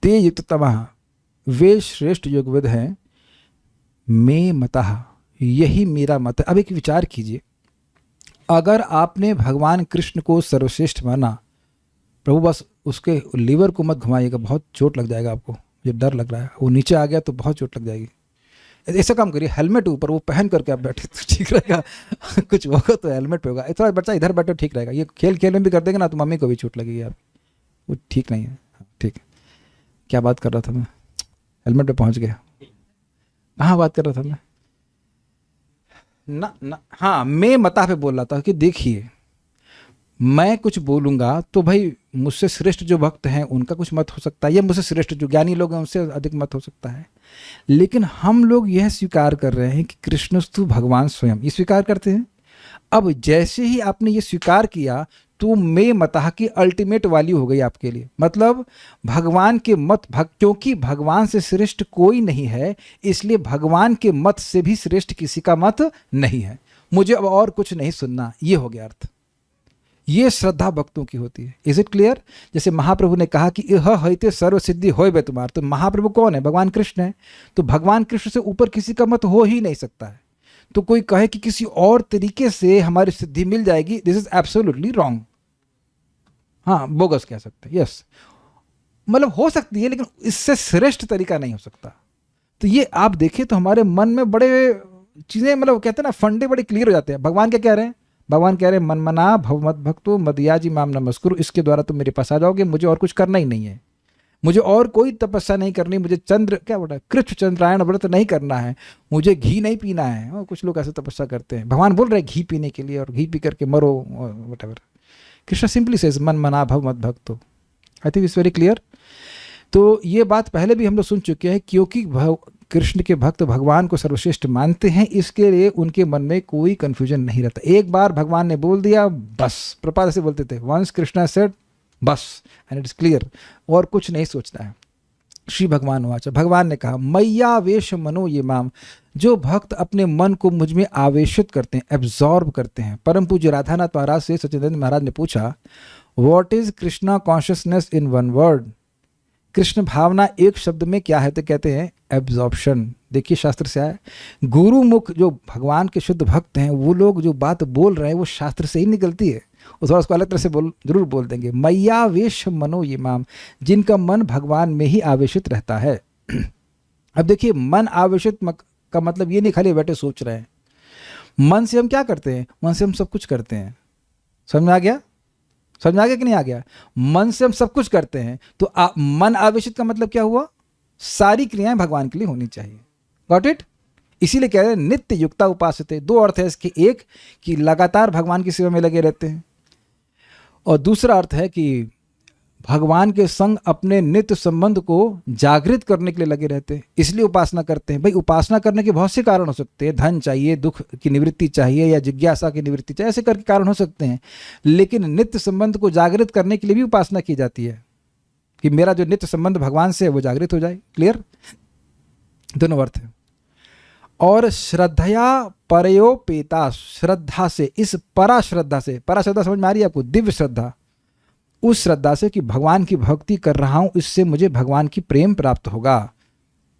ते युक्ततमः, वे श्रेष्ठ योगविद हैं, मे मतः, यही मेरा मत है। अब एक विचार कीजिए, अगर आपने भगवान कृष्ण को सर्वश्रेष्ठ माना, प्रभु बस उसके लीवर को मत घुमाइएगा, बहुत चोट लग जाएगा आपको, मुझे डर लग रहा है, वो नीचे आ गया तो बहुत चोट लग जाएगी। ऐसा काम करिए, हेलमेट ऊपर वो पहन करके आप बैठे तो ठीक रहेगा। कुछ होगा तो हेलमेट पे होगा। थोड़ा बच्चा इधर बैठो ठीक रहेगा। ये खेल में भी कर देंगे ना तो मम्मी को भी चोट लगेगी आप, वो ठीक नहीं है। ठीक, क्या बात कर रहा था मैं, हेलमेट पे पहुंच गया। कहाँ बात कर रहा था मैं ना, हाँ, मैं मता पे बोल रहा था कि देखिए, मैं कुछ बोलूँगा तो भाई मुझसे श्रेष्ठ जो भक्त हैं उनका कुछ मत हो सकता है, या मुझसे श्रेष्ठ जो ज्ञानी लोग हैं उनसे अधिक मत हो सकता है। लेकिन हम लोग यह स्वीकार कर रहे हैं कि कृष्णस्तु भगवान स्वयं, ये स्वीकार करते हैं। अब जैसे ही आपने ये स्वीकार किया तो मैं मतः की अल्टीमेट वैल्यू हो गई आपके लिए। मतलब भगवान के मत, क्योंकि भगवान से श्रेष्ठ कोई नहीं है, इसलिए भगवान के मत से भी श्रेष्ठ किसी का मत नहीं है। मुझे अब और कुछ नहीं सुनना, ये हो गया अर्थ। ये श्रद्धा भक्तों की होती है। Is it clear? जैसे महाप्रभु ने कहा कि यह हईते सर्व सिद्धि होय बे तुम्हार, तो महाप्रभु कौन है? भगवान कृष्ण है। तो भगवान कृष्ण से ऊपर किसी का मत हो ही नहीं सकता है। तो कोई कहे कि किसी और तरीके से हमारी सिद्धि मिल जाएगी, दिस इज एब्सोल्युटली रॉन्ग। हाँ, बोगस कह सकते हैं, यस, मतलब हो सकती है लेकिन इससे श्रेष्ठ तरीका नहीं हो सकता। तो ये आप देखिए तो हमारे मन में बड़े चीजें, मतलब कहते हैं ना, फंडे बड़े क्लियर हो जाते हैं। भगवान क्या कह रहे हैं? भगवान कह रहे हैं, मन मना भव मत भक्तो मदयाजी माम नमस्कुरु, इसके द्वारा तुम मेरे पास आ जाओगे, मुझे और कुछ करना ही नहीं है, मुझे और कोई तपस्या नहीं करनी, मुझे कृष्ण चंद्रायण व्रत नहीं करना है, मुझे घी नहीं पीना है। कुछ लोग ऐसे तपस्या करते हैं, भगवान बोल रहे हैं घी पीने के लिए, और घी पी करके मरो, वट। कृष्ण सिंपली सेज मन मना भव मत भक्तो। I think it's very clear. तो ये बात पहले भी हम लोग सुन चुके हैं, क्योंकि कृष्ण के भक्त भगवान को सर्वश्रेष्ठ मानते हैं, इसके लिए उनके मन में कोई कंफ्यूजन नहीं रहता। एक बार भगवान ने बोल दिया बस, प्रपाद ऐसे बोलते थे, वंस कृष्णा सेड बस एंड इट्स क्लियर, और कुछ नहीं सोचना है। श्री भगवान वाच, भगवान ने कहा, मैयावेश मनो ये माम, जो भक्त अपने मन को मुझ में आवेशित करते हैं, एब्जॉर्ब करते हैं। परम पूज्य राधानाथ महाराज से सच्चिदानंद महाराज ने पूछा, what is Krishna consciousness in one word? Krishna भावना एक शब्द में क्या है? तो कहते हैं एब्जॉर्प्शन। देखिए शास्त्र से आया, गुरु मुख जो भगवान के शुद्ध भक्त हैं, वो लोग जो बात बोल रहे हैं वो शास्त्र से ही निकलती है। वो थोड़ा उसको अलग तरह से जरूर बोल देंगे। मैयावेश मनो ये माम, जिनका मन भगवान में ही आवेशित रहता है। अब देखिए, मन आवेशित का मतलब ये नहीं खाली बैठे सोच रहे हैं। मन से हम क्या करते हैं? मन से हम सब कुछ करते हैं। समझ में आ गया? समझ में आ गया कि नहीं आ गया? मन से हम सब कुछ करते हैं, तो मन आवेशित का मतलब क्या हुआ? सारी क्रियाएं भगवान के लिए होनी चाहिए। Got it? इसीलिए कह रहे हैं नित्य युक्ता उपासते। दो अर्थ है इसके, एक कि लगातार भगवान की सेवा में लगे रहते हैं, और दूसरा अर्थ है कि भगवान के संग अपने नित्य संबंध को जागृत करने के लिए लगे रहते हैं, इसलिए उपासना करते हैं। भाई उपासना करने के बहुत से कारण हो सकते हैं, धन चाहिए, दुख की निवृत्ति चाहिए, या जिज्ञासा की निवृत्ति चाहिए, ऐसे करके कारण हो सकते हैं। लेकिन नित्य संबंध को जागृत करने के लिए भी उपासना की जाती है कि मेरा जो नित्य संबंध भगवान से है वो जागृत हो जाए। क्लियर? दोनों अर्थ है। और श्रद्धया परयोपेता, श्रद्धा से, इस पराश्रद्धा से, पराश्रद्धा समझ में आ रही है आपको? दिव्य श्रद्धा, उस श्रद्धा से कि भगवान की भक्ति कर रहा हूं, इससे मुझे भगवान की प्रेम प्राप्त होगा,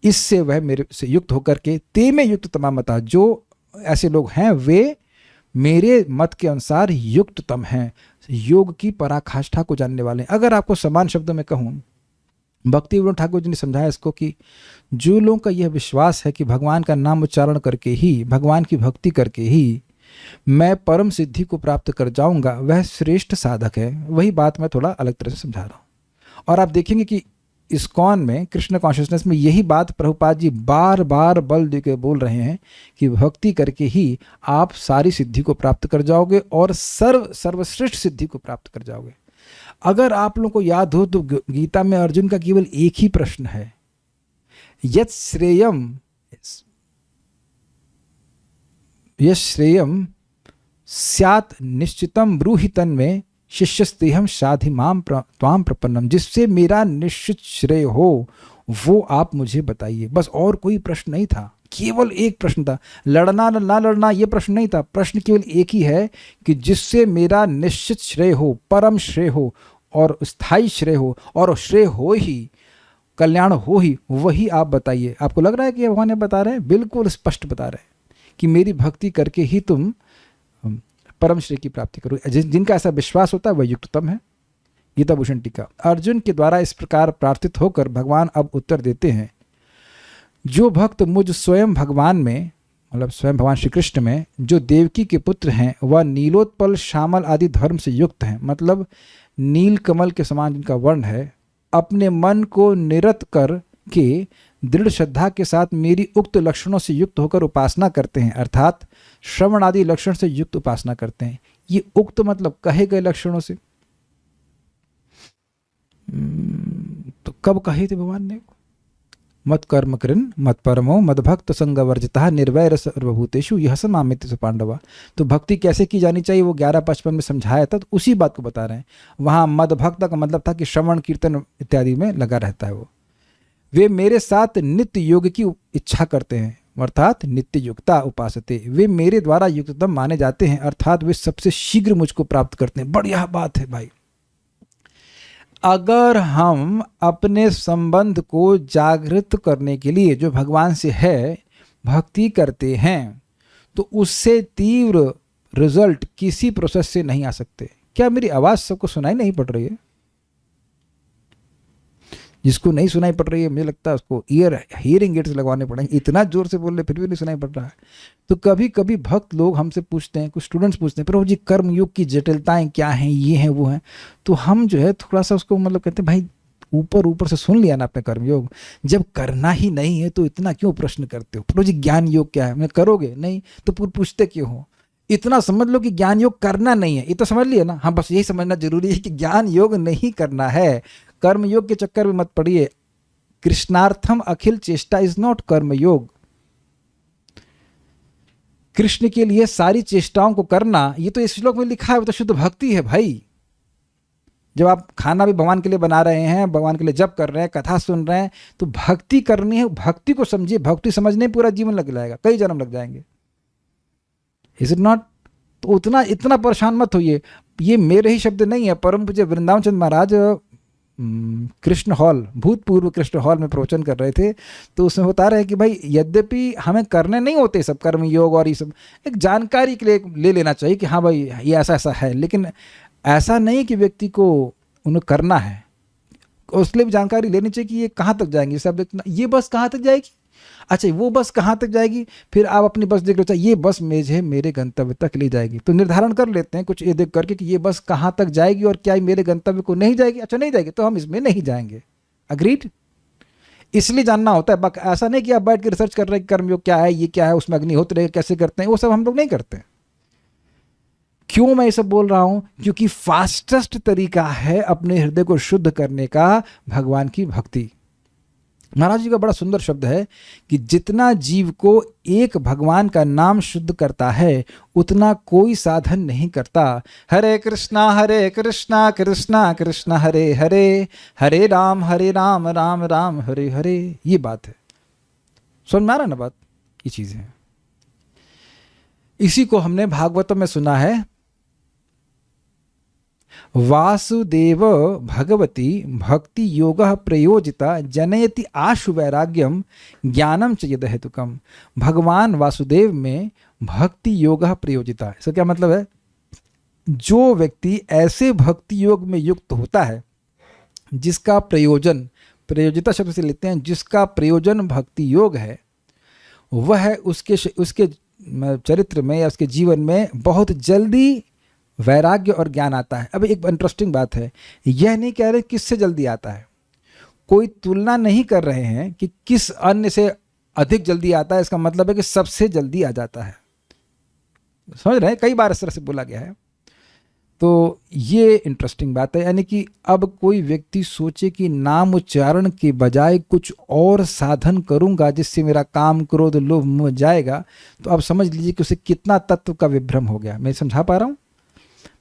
इससे वह मेरे से युक्त होकर के ते में युक्त तमामता, जो ऐसे लोग हैं वे मेरे मत के अनुसार युक्ततम हैं, योग की पराकाष्ठा को जानने वाले हैं। अगर आपको समान शब्दों में कहूं, भक्ति विनोद ठाकुर जी ने समझाया इसको कि जो लोगों का यह विश्वास है कि भगवान का नाम उच्चारण करके ही, भगवान की भक्ति करके ही मैं परम सिद्धि को प्राप्त कर जाऊंगा, वह श्रेष्ठ साधक है। वही बात मैं थोड़ा अलग तरह से समझा रहा हूँ। और आप देखेंगे कि इस्कॉन में, कृष्ण कॉन्शियसनेस में, यही बात प्रभुपाद जी बार बार बल देकर बोल रहे हैं कि भक्ति करके ही आप सारी सिद्धि को प्राप्त कर जाओगे और सर्वश्रेष्ठ सिद्धि को प्राप्त कर जाओगे। अगर आप लोगों को याद हो तो गीता में अर्जुन का केवल एक ही प्रश्न है, यत् श्रेयम स्यात् निश्चितम ब्रूहि तन्मे शिष्यस्तेहम शाधि माम त्वाम प्रपन्नम, जिससे मेरा निश्चित श्रेय हो वो आप मुझे बताइए। बस और कोई प्रश्न नहीं था, केवल एक प्रश्न था। लड़ना ना लड़ना ये प्रश्न नहीं था, प्रश्न केवल एक ही है कि जिससे मेरा निश्चित श्रेय हो, परम श्रेय हो और स्थायी श्रेय हो, और श्रेय हो ही, कल्याण हो ही, वही आप बताइए। आपको लग रहा है कि भगवान ने बता रहे हैं? बिल्कुल स्पष्ट बता रहे हैं कि मेरी भक्ति करके ही तुम परम श्रेय की प्राप्ति करो। जिनका ऐसा विश्वास होता है वह युक्ततम है। गीता भूषण टीका। अर्जुन के द्वारा इस प्रकार प्रार्थित होकर भगवान अब उत्तर देते हैं, जो भक्त मुझ स्वयं भगवान में, मतलब स्वयं भगवान श्री कृष्ण में, जो देवकी के पुत्र हैं, वह नीलोत्पल श्यामल आदि धर्म से युक्त हैं, मतलब नील कमल के समान जिनका वर्ण है, अपने मन को निरत कर के दृढ़ श्रद्धा के साथ मेरी उक्त लक्षणों से युक्त होकर उपासना करते हैं, अर्थात श्रवण आदि लक्षण से युक्त उपासना करते हैं। ये उक्त मतलब कहे गए लक्षणों से। तो कब कहे थे भगवान ने? मत कर्म कृन मत परमो मद भक्त संग वर्जिता निर्वैर सर्वभूतेषु यह समामित पांडवा। तो भक्ति कैसे की जानी चाहिए वो 11:55 में समझाया था, तो उसी बात को बता रहे हैं। वहाँ मद भक्त का मतलब था कि श्रवण कीर्तन इत्यादि में लगा रहता है वो। वे मेरे साथ नित्य योग की इच्छा करते हैं, अर्थात नित्य युक्ता उपासते। वे मेरे द्वारा युक्ततम माने जाते हैं, अर्थात वे सबसे शीघ्र मुझको प्राप्त करते हैं। बढ़िया बात है भाई। अगर हम अपने संबंध को जागृत करने के लिए जो भगवान से है भक्ति करते हैं, तो उससे तीव्र रिजल्ट किसी प्रोसेस से नहीं आ सकते। क्या मेरी आवाज़ सबको सुनाई नहीं पड़ रही है? जिसको नहीं सुनाई पड़ रही है मुझे लगता है उसको हियरिंग एड्स लगवाने पड़ेंगे, इतना जोर से बोल रहे फिर भी नहीं सुनाई पड़ रहा है। तो कभी कभी भक्त लोग हमसे पूछते हैं, कुछ स्टूडेंट्स पूछते हैं, प्रभु जी कर्मयोग की जटिलताएं क्या हैं, ये हैं वो हैं। तो हम जो है थोड़ा सा उसको मतलब कहते हैं भाई ऊपर से सुन लिया ना आपने कर्मयोग, जब करना ही नहीं है तो इतना क्यों प्रश्न करते हो? प्रभु जी ज्ञान योग क्या है? मैं करोगे नहीं तो पूछते क्यों हो? इतना समझ लो कि ज्ञान योग करना नहीं है, ये तो समझ लिया ना। हाँ, बस यही समझना जरूरी है कि ज्ञान योग नहीं करना है। कर्म योग के चक्कर में मत पड़िए। कृष्णार्थम अखिल चेष्टा इज नॉट कर्म योग। कृष्ण के लिए सारी चेष्टाओं को करना, ये तो इस श्लोक में लिखा है, वो तो शुद्ध भक्ति है भाई। जब आप खाना भी भगवान के लिए बना रहे हैं, भगवान के लिए जप कर रहे हैं, कथा सुन रहे हैं, तो भक्ति करनी है। भक्ति को समझिए, भक्ति समझने पूरा जीवन लग जाएगा, कई जन्म लग जाएंगे। Is it not? तो इतना परेशान मत होइए। ये मेरे ही शब्द नहीं है, परम पूज्य वृंदावन चंद महाराज कृष्ण हॉल, भूतपूर्व कृष्ण हॉल में प्रवचन कर रहे थे, तो उसमें बता रहे हैं कि भाई यद्यपि हमें करने नहीं होते सब कर्म योग और ये सब, एक जानकारी के लिए ले लेना चाहिए कि हाँ भाई ये ऐसा ऐसा है, लेकिन ऐसा नहीं कि व्यक्ति को उन्हें करना है। उसके लिए भी जानकारी लेनी चाहिए कि ये कहाँ तक जाएंगे सब। ये बस कहाँ तक जाएगी? अच्छा वो बस कहाँ तक जाएगी, फिर आप अपनी बस देख लो, अच्छा ये बस मुझे मेरे गंतव्य तक ले जाएगी, तो निर्धारण कर लेते हैं कुछ ये देख करके कि ये बस कहाँ तक जाएगी और क्या ये मेरे गंतव्य को नहीं जाएगी। अच्छा नहीं जाएगी तो हम इसमें नहीं जाएंगे। अग्रीड। इसलिए जानना होता है, ऐसा नहीं कि आप बैठ के रिसर्च कर रहे हैं कर्मयोग क्या है, ये क्या है, उसमें अग्निहोत्र कैसे करते हैं, वो सब हम लोग नहीं करते। क्यों मैं ये सब बोल रहा हूं? क्योंकि फास्टेस्ट तरीका है अपने हृदय को शुद्ध करने का भगवान की भक्ति। महाराज जी का बड़ा सुंदर शब्द है कि जितना जीव को एक भगवान का नाम शुद्ध करता है उतना कोई साधन नहीं करता। हरे कृष्णा कृष्णा कृष्णा हरे हरे, हरे राम राम राम हरे हरे। ये बात है, समझ में आ रहा ना बात? ये चीजें हैं। इसी को हमने भागवतम में सुना है, वासुदेव भगवती भक्ति योग प्रयोजिता जनयति आशु वैराग्यम ज्ञानम च यद हेतुकम। भगवान वासुदेव में भक्ति योग प्रयोजिता, इसका क्या मतलब है? जो व्यक्ति ऐसे भक्ति योग में युक्त होता है जिसका प्रयोजन, प्रयोजिता शब्द से लेते हैं, जिसका प्रयोजन भक्ति योग है, वह उसके चरित्र में या उसके जीवन में बहुत जल्दी वैराग्य और ज्ञान आता है। अब एक इंटरेस्टिंग बात है, यह नहीं कह रहे किससे जल्दी आता है, कोई तुलना नहीं कर रहे हैं कि किस अन्य से अधिक जल्दी आता है। इसका मतलब है कि सबसे जल्दी आ जाता है। समझ रहे हैं? कई बार इस तरह से बोला गया है। तो ये इंटरेस्टिंग बात है। यानी कि अब कोई व्यक्ति सोचे कि नाम उच्चारण के बजाय कुछ और साधन करूंगा जिससे मेरा काम क्रोध लोभ मोह जाएगा, तो अब समझ लीजिए कि उसे कितना तत्व का विभ्रम हो गया। मैं समझा पा रहा हूं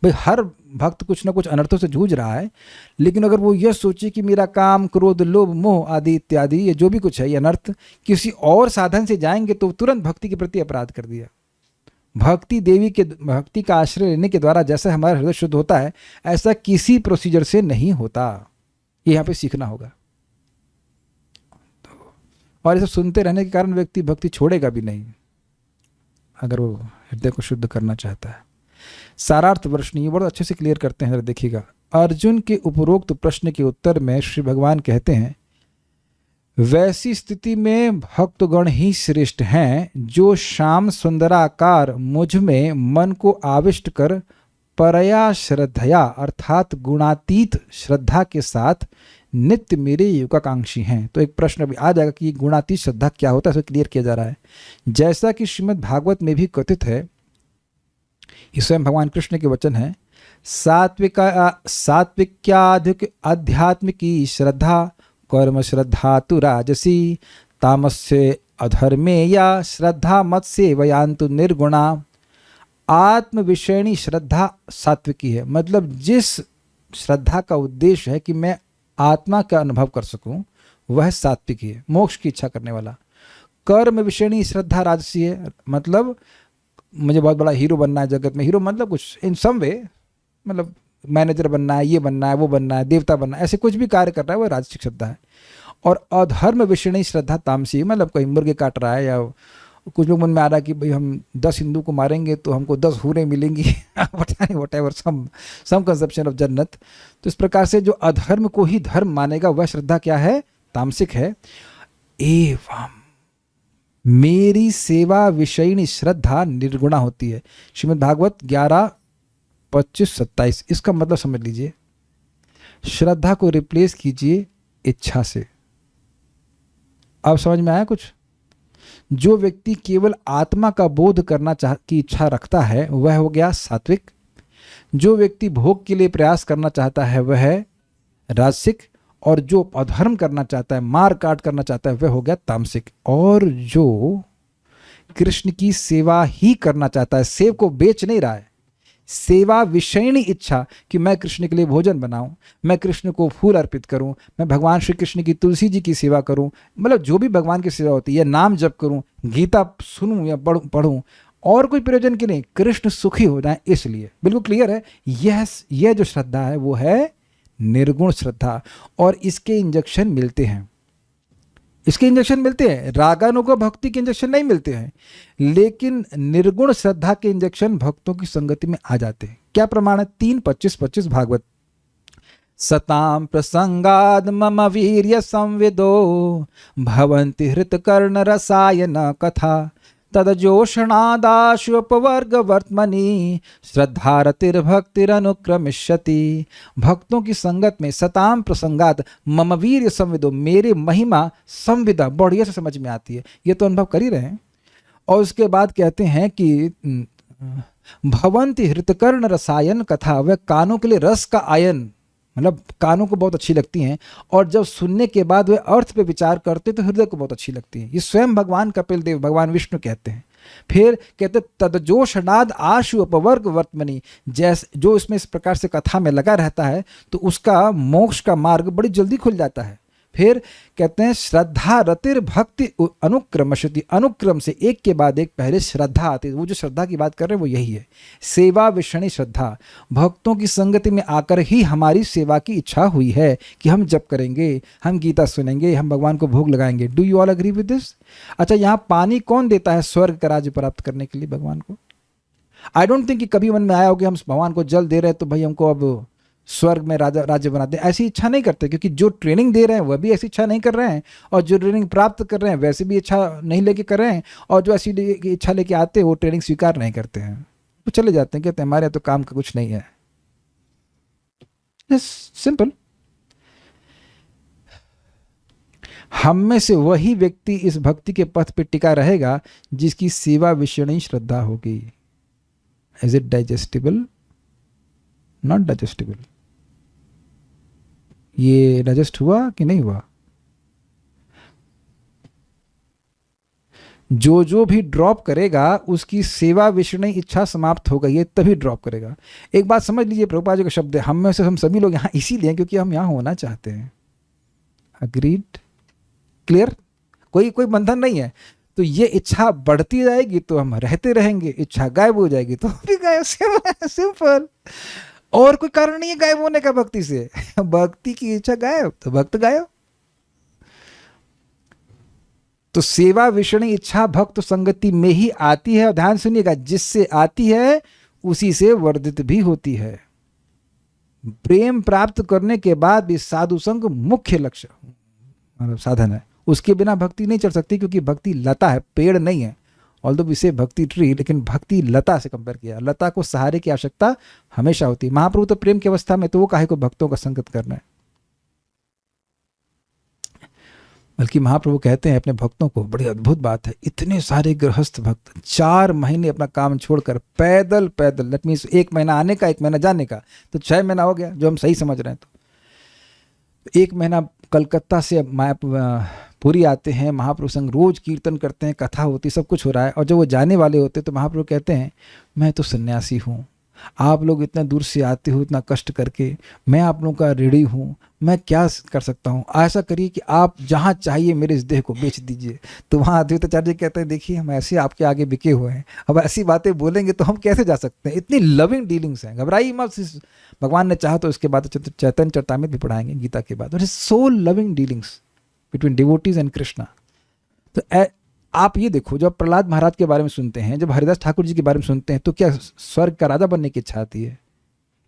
भाई? हर भक्त कुछ ना कुछ अनर्थों से जूझ रहा है, लेकिन अगर वो यह सोचे कि मेरा काम क्रोध लोभ मोह आदि इत्यादि ये जो भी कुछ है ये अनर्थ किसी और साधन से जाएंगे, तो तुरंत भक्ति के प्रति अपराध कर दिया। भक्ति का आश्रय लेने के द्वारा जैसा हमारा हृदय शुद्ध होता है, ऐसा किसी प्रोसीजर से नहीं होता। ये यहाँ पे सीखना होगा। और ये सब सुनते रहने के कारण व्यक्ति भक्ति छोड़ेगा भी नहीं, अगर वो हृदय को शुद्ध करना चाहता है। सारार्थ वर्षणी बहुत अच्छे से क्लियर करते हैं, देखिएगा। अर्जुन के उपरोक्त प्रश्न के उत्तर में श्री भगवान कहते हैं, वैसी स्थिति में भक्तगण ही श्रेष्ठ हैं जो श्याम सुंदराकार मुझ में मन को आविष्ट कर परया श्रद्धया अर्थात गुणातीत श्रद्धा के साथ नित्य मेरे युगाकांक्षी हैं। तो एक प्रश्न अभी आ जाएगा कि गुणातीत श्रद्धा क्या होता है, इसे क्लियर किया जा रहा है। जैसा कि श्रीमद् भागवत में भी कथित है, ये स्वयं भगवान कृष्ण के वचन है, सात्विक्याधिक आध्यात्मिकी श्रद्धा कर्म श्रद्धा तु राजसी तामस्य अधर्मे या श्रद्धा मत से वयांतु निर्गुणा। आत्म विषयणी श्रद्धा सात्विकी है, मतलब जिस श्रद्धा का उद्देश्य है कि मैं आत्मा का अनुभव कर सकूं, वह सात्विकी है, मोक्ष की इच्छा करने वाला। कर्म विषयणी श्रद्धा राजसी है, मतलब मुझे बहुत बड़ा हीरो बनना है जगत में, हीरो मतलब कुछ इन सम वे, मतलब मैनेजर बनना है, ये बनना है, वो बनना है, देवता बनना है, ऐसे कुछ भी कार्य कर रहा है, वह राजसिक श्रद्धा है। और अधर्म विषयणी श्रद्धा तामसी, मतलब कोई मुर्गे काट रहा है, या कुछ लोग मन में आ रहा है कि भाई हम 10 हिंदू को मारेंगे तो हमको 10 हूरें मिलेंगी, पता नहीं whatever some conception of जन्नत। तो इस प्रकार से जो अधर्म को ही धर्म मानेगा वह श्रद्धा क्या है? तामसिक है। एवं मेरी सेवा विषयिणी श्रद्धा निर्गुणा होती है। श्रीमद् भागवत 11:25-27। इसका मतलब समझ लीजिए, श्रद्धा को रिप्लेस कीजिए इच्छा से। अब समझ में आया कुछ? जो व्यक्ति केवल आत्मा का बोध करना की इच्छा रखता है वह हो गया सात्विक। जो व्यक्ति भोग के लिए प्रयास करना चाहता है वह है राजसिक। और जो अधर्म करना चाहता है, मार काट करना चाहता है, वह हो गया तामसिक। और जो कृष्ण की सेवा ही करना चाहता है, सेव को बेच नहीं रहा है, सेवा विषयणी इच्छा कि मैं कृष्ण के लिए भोजन बनाऊं, मैं कृष्ण को फूल अर्पित करूं, मैं भगवान श्री कृष्ण की तुलसी जी की सेवा करूं, मतलब जो भी भगवान की सेवा होती है, नाम जप करूं, गीता सुनूं या पढ़ूं, और कोई प्रयोजन की नहीं, कृष्ण सुखी हो जाए इसलिए। बिल्कुल क्लियर है। यह जो श्रद्धा है वो है निर्गुण श्रद्धा। और इसके इंजेक्शन मिलते हैं, रागानुग भक्ति के इंजेक्शन नहीं मिलते हैं, लेकिन निर्गुण श्रद्धा के इंजेक्शन भक्तों की संगति में आ जाते हैं। क्या प्रमाण है? 3:25-25 भागवत। सतां प्रसंगाद मम वीर्य संविदो भवन्ति हृतकर्ण रसायन कथा तदजोषणादाशुपवर्ग वर्तमनि श्रद्धारतिर्भक्तिरनुक्रमिष्यति। भक्तों की संगत में सताम प्रसंगात मम वीर्य संविदो, मेरे महिमा संविदा बढ़िया से समझ में आती है, ये तो अनुभव कर ही रहे हैं। और उसके बाद कहते हैं कि भवन्ति हृतकर्ण रसायन कथा, वह कानों के लिए रस का आयन, मतलब कानों को बहुत अच्छी लगती हैं, और जब सुनने के बाद वे अर्थ पे विचार करते तो हृदय को बहुत अच्छी लगती हैं। ये स्वयं भगवान कपिल देव, भगवान विष्णु कहते हैं। फिर कहते तदजोषणाद आशु अपवर्ग वर्तमनि, जैसे जो इसमें इस प्रकार से कथा में लगा रहता है तो उसका मोक्ष का मार्ग बड़ी जल्दी खुल जाता है। फिर कहते हैं श्रद्धा रतिर भक्ति अनुक्रमशति, अनुक्रम से एक के बाद एक पहले श्रद्धा आती है। वो जो श्रद्धा की बात कर रहे हैं वो यही है, सेवा विषणी श्रद्धा। भक्तों की संगति में आकर ही हमारी सेवा की इच्छा हुई है कि हम जप करेंगे, हम गीता सुनेंगे, हम भगवान को भोग लगाएंगे। Do you all agree with this? अच्छा, यहाँ पानी कौन देता है स्वर्ग का राज्य प्राप्त करने के लिए? भगवान को। आई डोंट थिंक कि कभी मन में आया हो कि हम भगवान को जल दे रहे हैं तो भाई हमको अब स्वर्ग में राजा राज्य बनाते हैं। ऐसी इच्छा नहीं करते, क्योंकि जो ट्रेनिंग दे रहे हैं वह भी ऐसी इच्छा नहीं कर रहे हैं, और जो ट्रेनिंग प्राप्त कर रहे हैं वैसे भी इच्छा नहीं लेके कर रहे हैं, और जो ऐसी इच्छा लेके आते हैं वो ट्रेनिंग स्वीकार नहीं करते हैं, वो चले जाते हैं, कहते हैं हमारे यहाँ तो काम का कुछ नहीं है। सिंपल। हम में से वही व्यक्ति इस भक्ति के पथ पर टिका रहेगा जिसकी सेवा विषयणी श्रद्धा होगी। Is it digestible? Not digestible. ये डाइजेस्ट हुआ कि नहीं हुआ? जो जो भी ड्रॉप करेगा उसकी सेवा विषयणी इच्छा समाप्त हो गई है तभी ड्रॉप करेगा। एक बात समझ लीजिए, प्रभुपाद जी का शब्द है, हम में से हम सभी लोग यहाँ इसीलिए हैं क्योंकि हम यहाँ होना चाहते हैं। अग्रीड? क्लियर? कोई बंधन नहीं है। तो ये इच्छा बढ़ती जाएगी तो हम रहते रहेंगे, इच्छा गायब हो जाएगी तो भी गायब। सिंपल। और कोई कारण नहीं है गायब होने का भक्ति से। भक्ति की इच्छा गायब तो भक्त गायब। तो सेवा विषयणी इच्छा भक्त संगति में ही आती है, और ध्यान सुनिएगा, जिससे आती है उसी से वर्धित भी होती है। प्रेम प्राप्त करने के बाद भी साधु संग मुख्य लक्ष्य मतलब साधन है, उसके बिना भक्ति नहीं चल सकती, क्योंकि भक्ति लता है, पेड़ नहीं है। ऑल्दो वी से भक्ति ट्री, लेकिन भक्ति लता से कंपेयर किया, लता को सहारे की आवश्यकता हमेशा होती है। महाप्रभु तो प्रेम की अवस्था में, तो वो काहे को भक्तों का संगत करना है। बल्कि महाप्रभु कहते हैं अपने भक्तों को, बड़ी अद्भुत बात है, इतने सारे गृहस्थ भक्त 4 महीने अपना काम छोड़कर पैदल पैदल, दैट मीन्स 1 महीना आने का 1 महीना जाने का, तो 6 महीना हो गया, जो हम सही समझ रहे हैं। तो 1 महीना कलकत्ता से मायापुरी आते हैं, महाप्रभु संग रोज कीर्तन करते हैं, कथा होती, सब कुछ हो रहा है। और जब वो जाने वाले होते तो महाप्रभु कहते हैं मैं तो सन्यासी हूँ, आप लोग इतना दूर से आते हो इतना कष्ट करके, मैं आप लोगों का ऋणी हूँ, मैं क्या कर सकता हूँ, ऐसा करिए कि आप जहाँ चाहिए मेरे इस देह को बेच दीजिए। तो वहाँ अद्वैताचार्य जी कहते हैं देखिए हम ऐसे आपके आगे बिके हुए हैं, अब ऐसी बातें बोलेंगे तो हम कैसे जा सकते हैं। इतनी लविंग डीलिंग्स हैं, घबराइए मत। भगवान ने चाहा तो इसके बाद चैतन्य चरितामृत भी पढ़ाएंगे गीता के बाद। So loving dealings between devotees and Krishna. तो आप ये देखो, जब प्रहलाद महाराज के बारे में सुनते हैं, जब हरिदास ठाकुर जी के बारे में सुनते हैं, तो क्या स्वर्ग का राजा बनने की इच्छा आती है?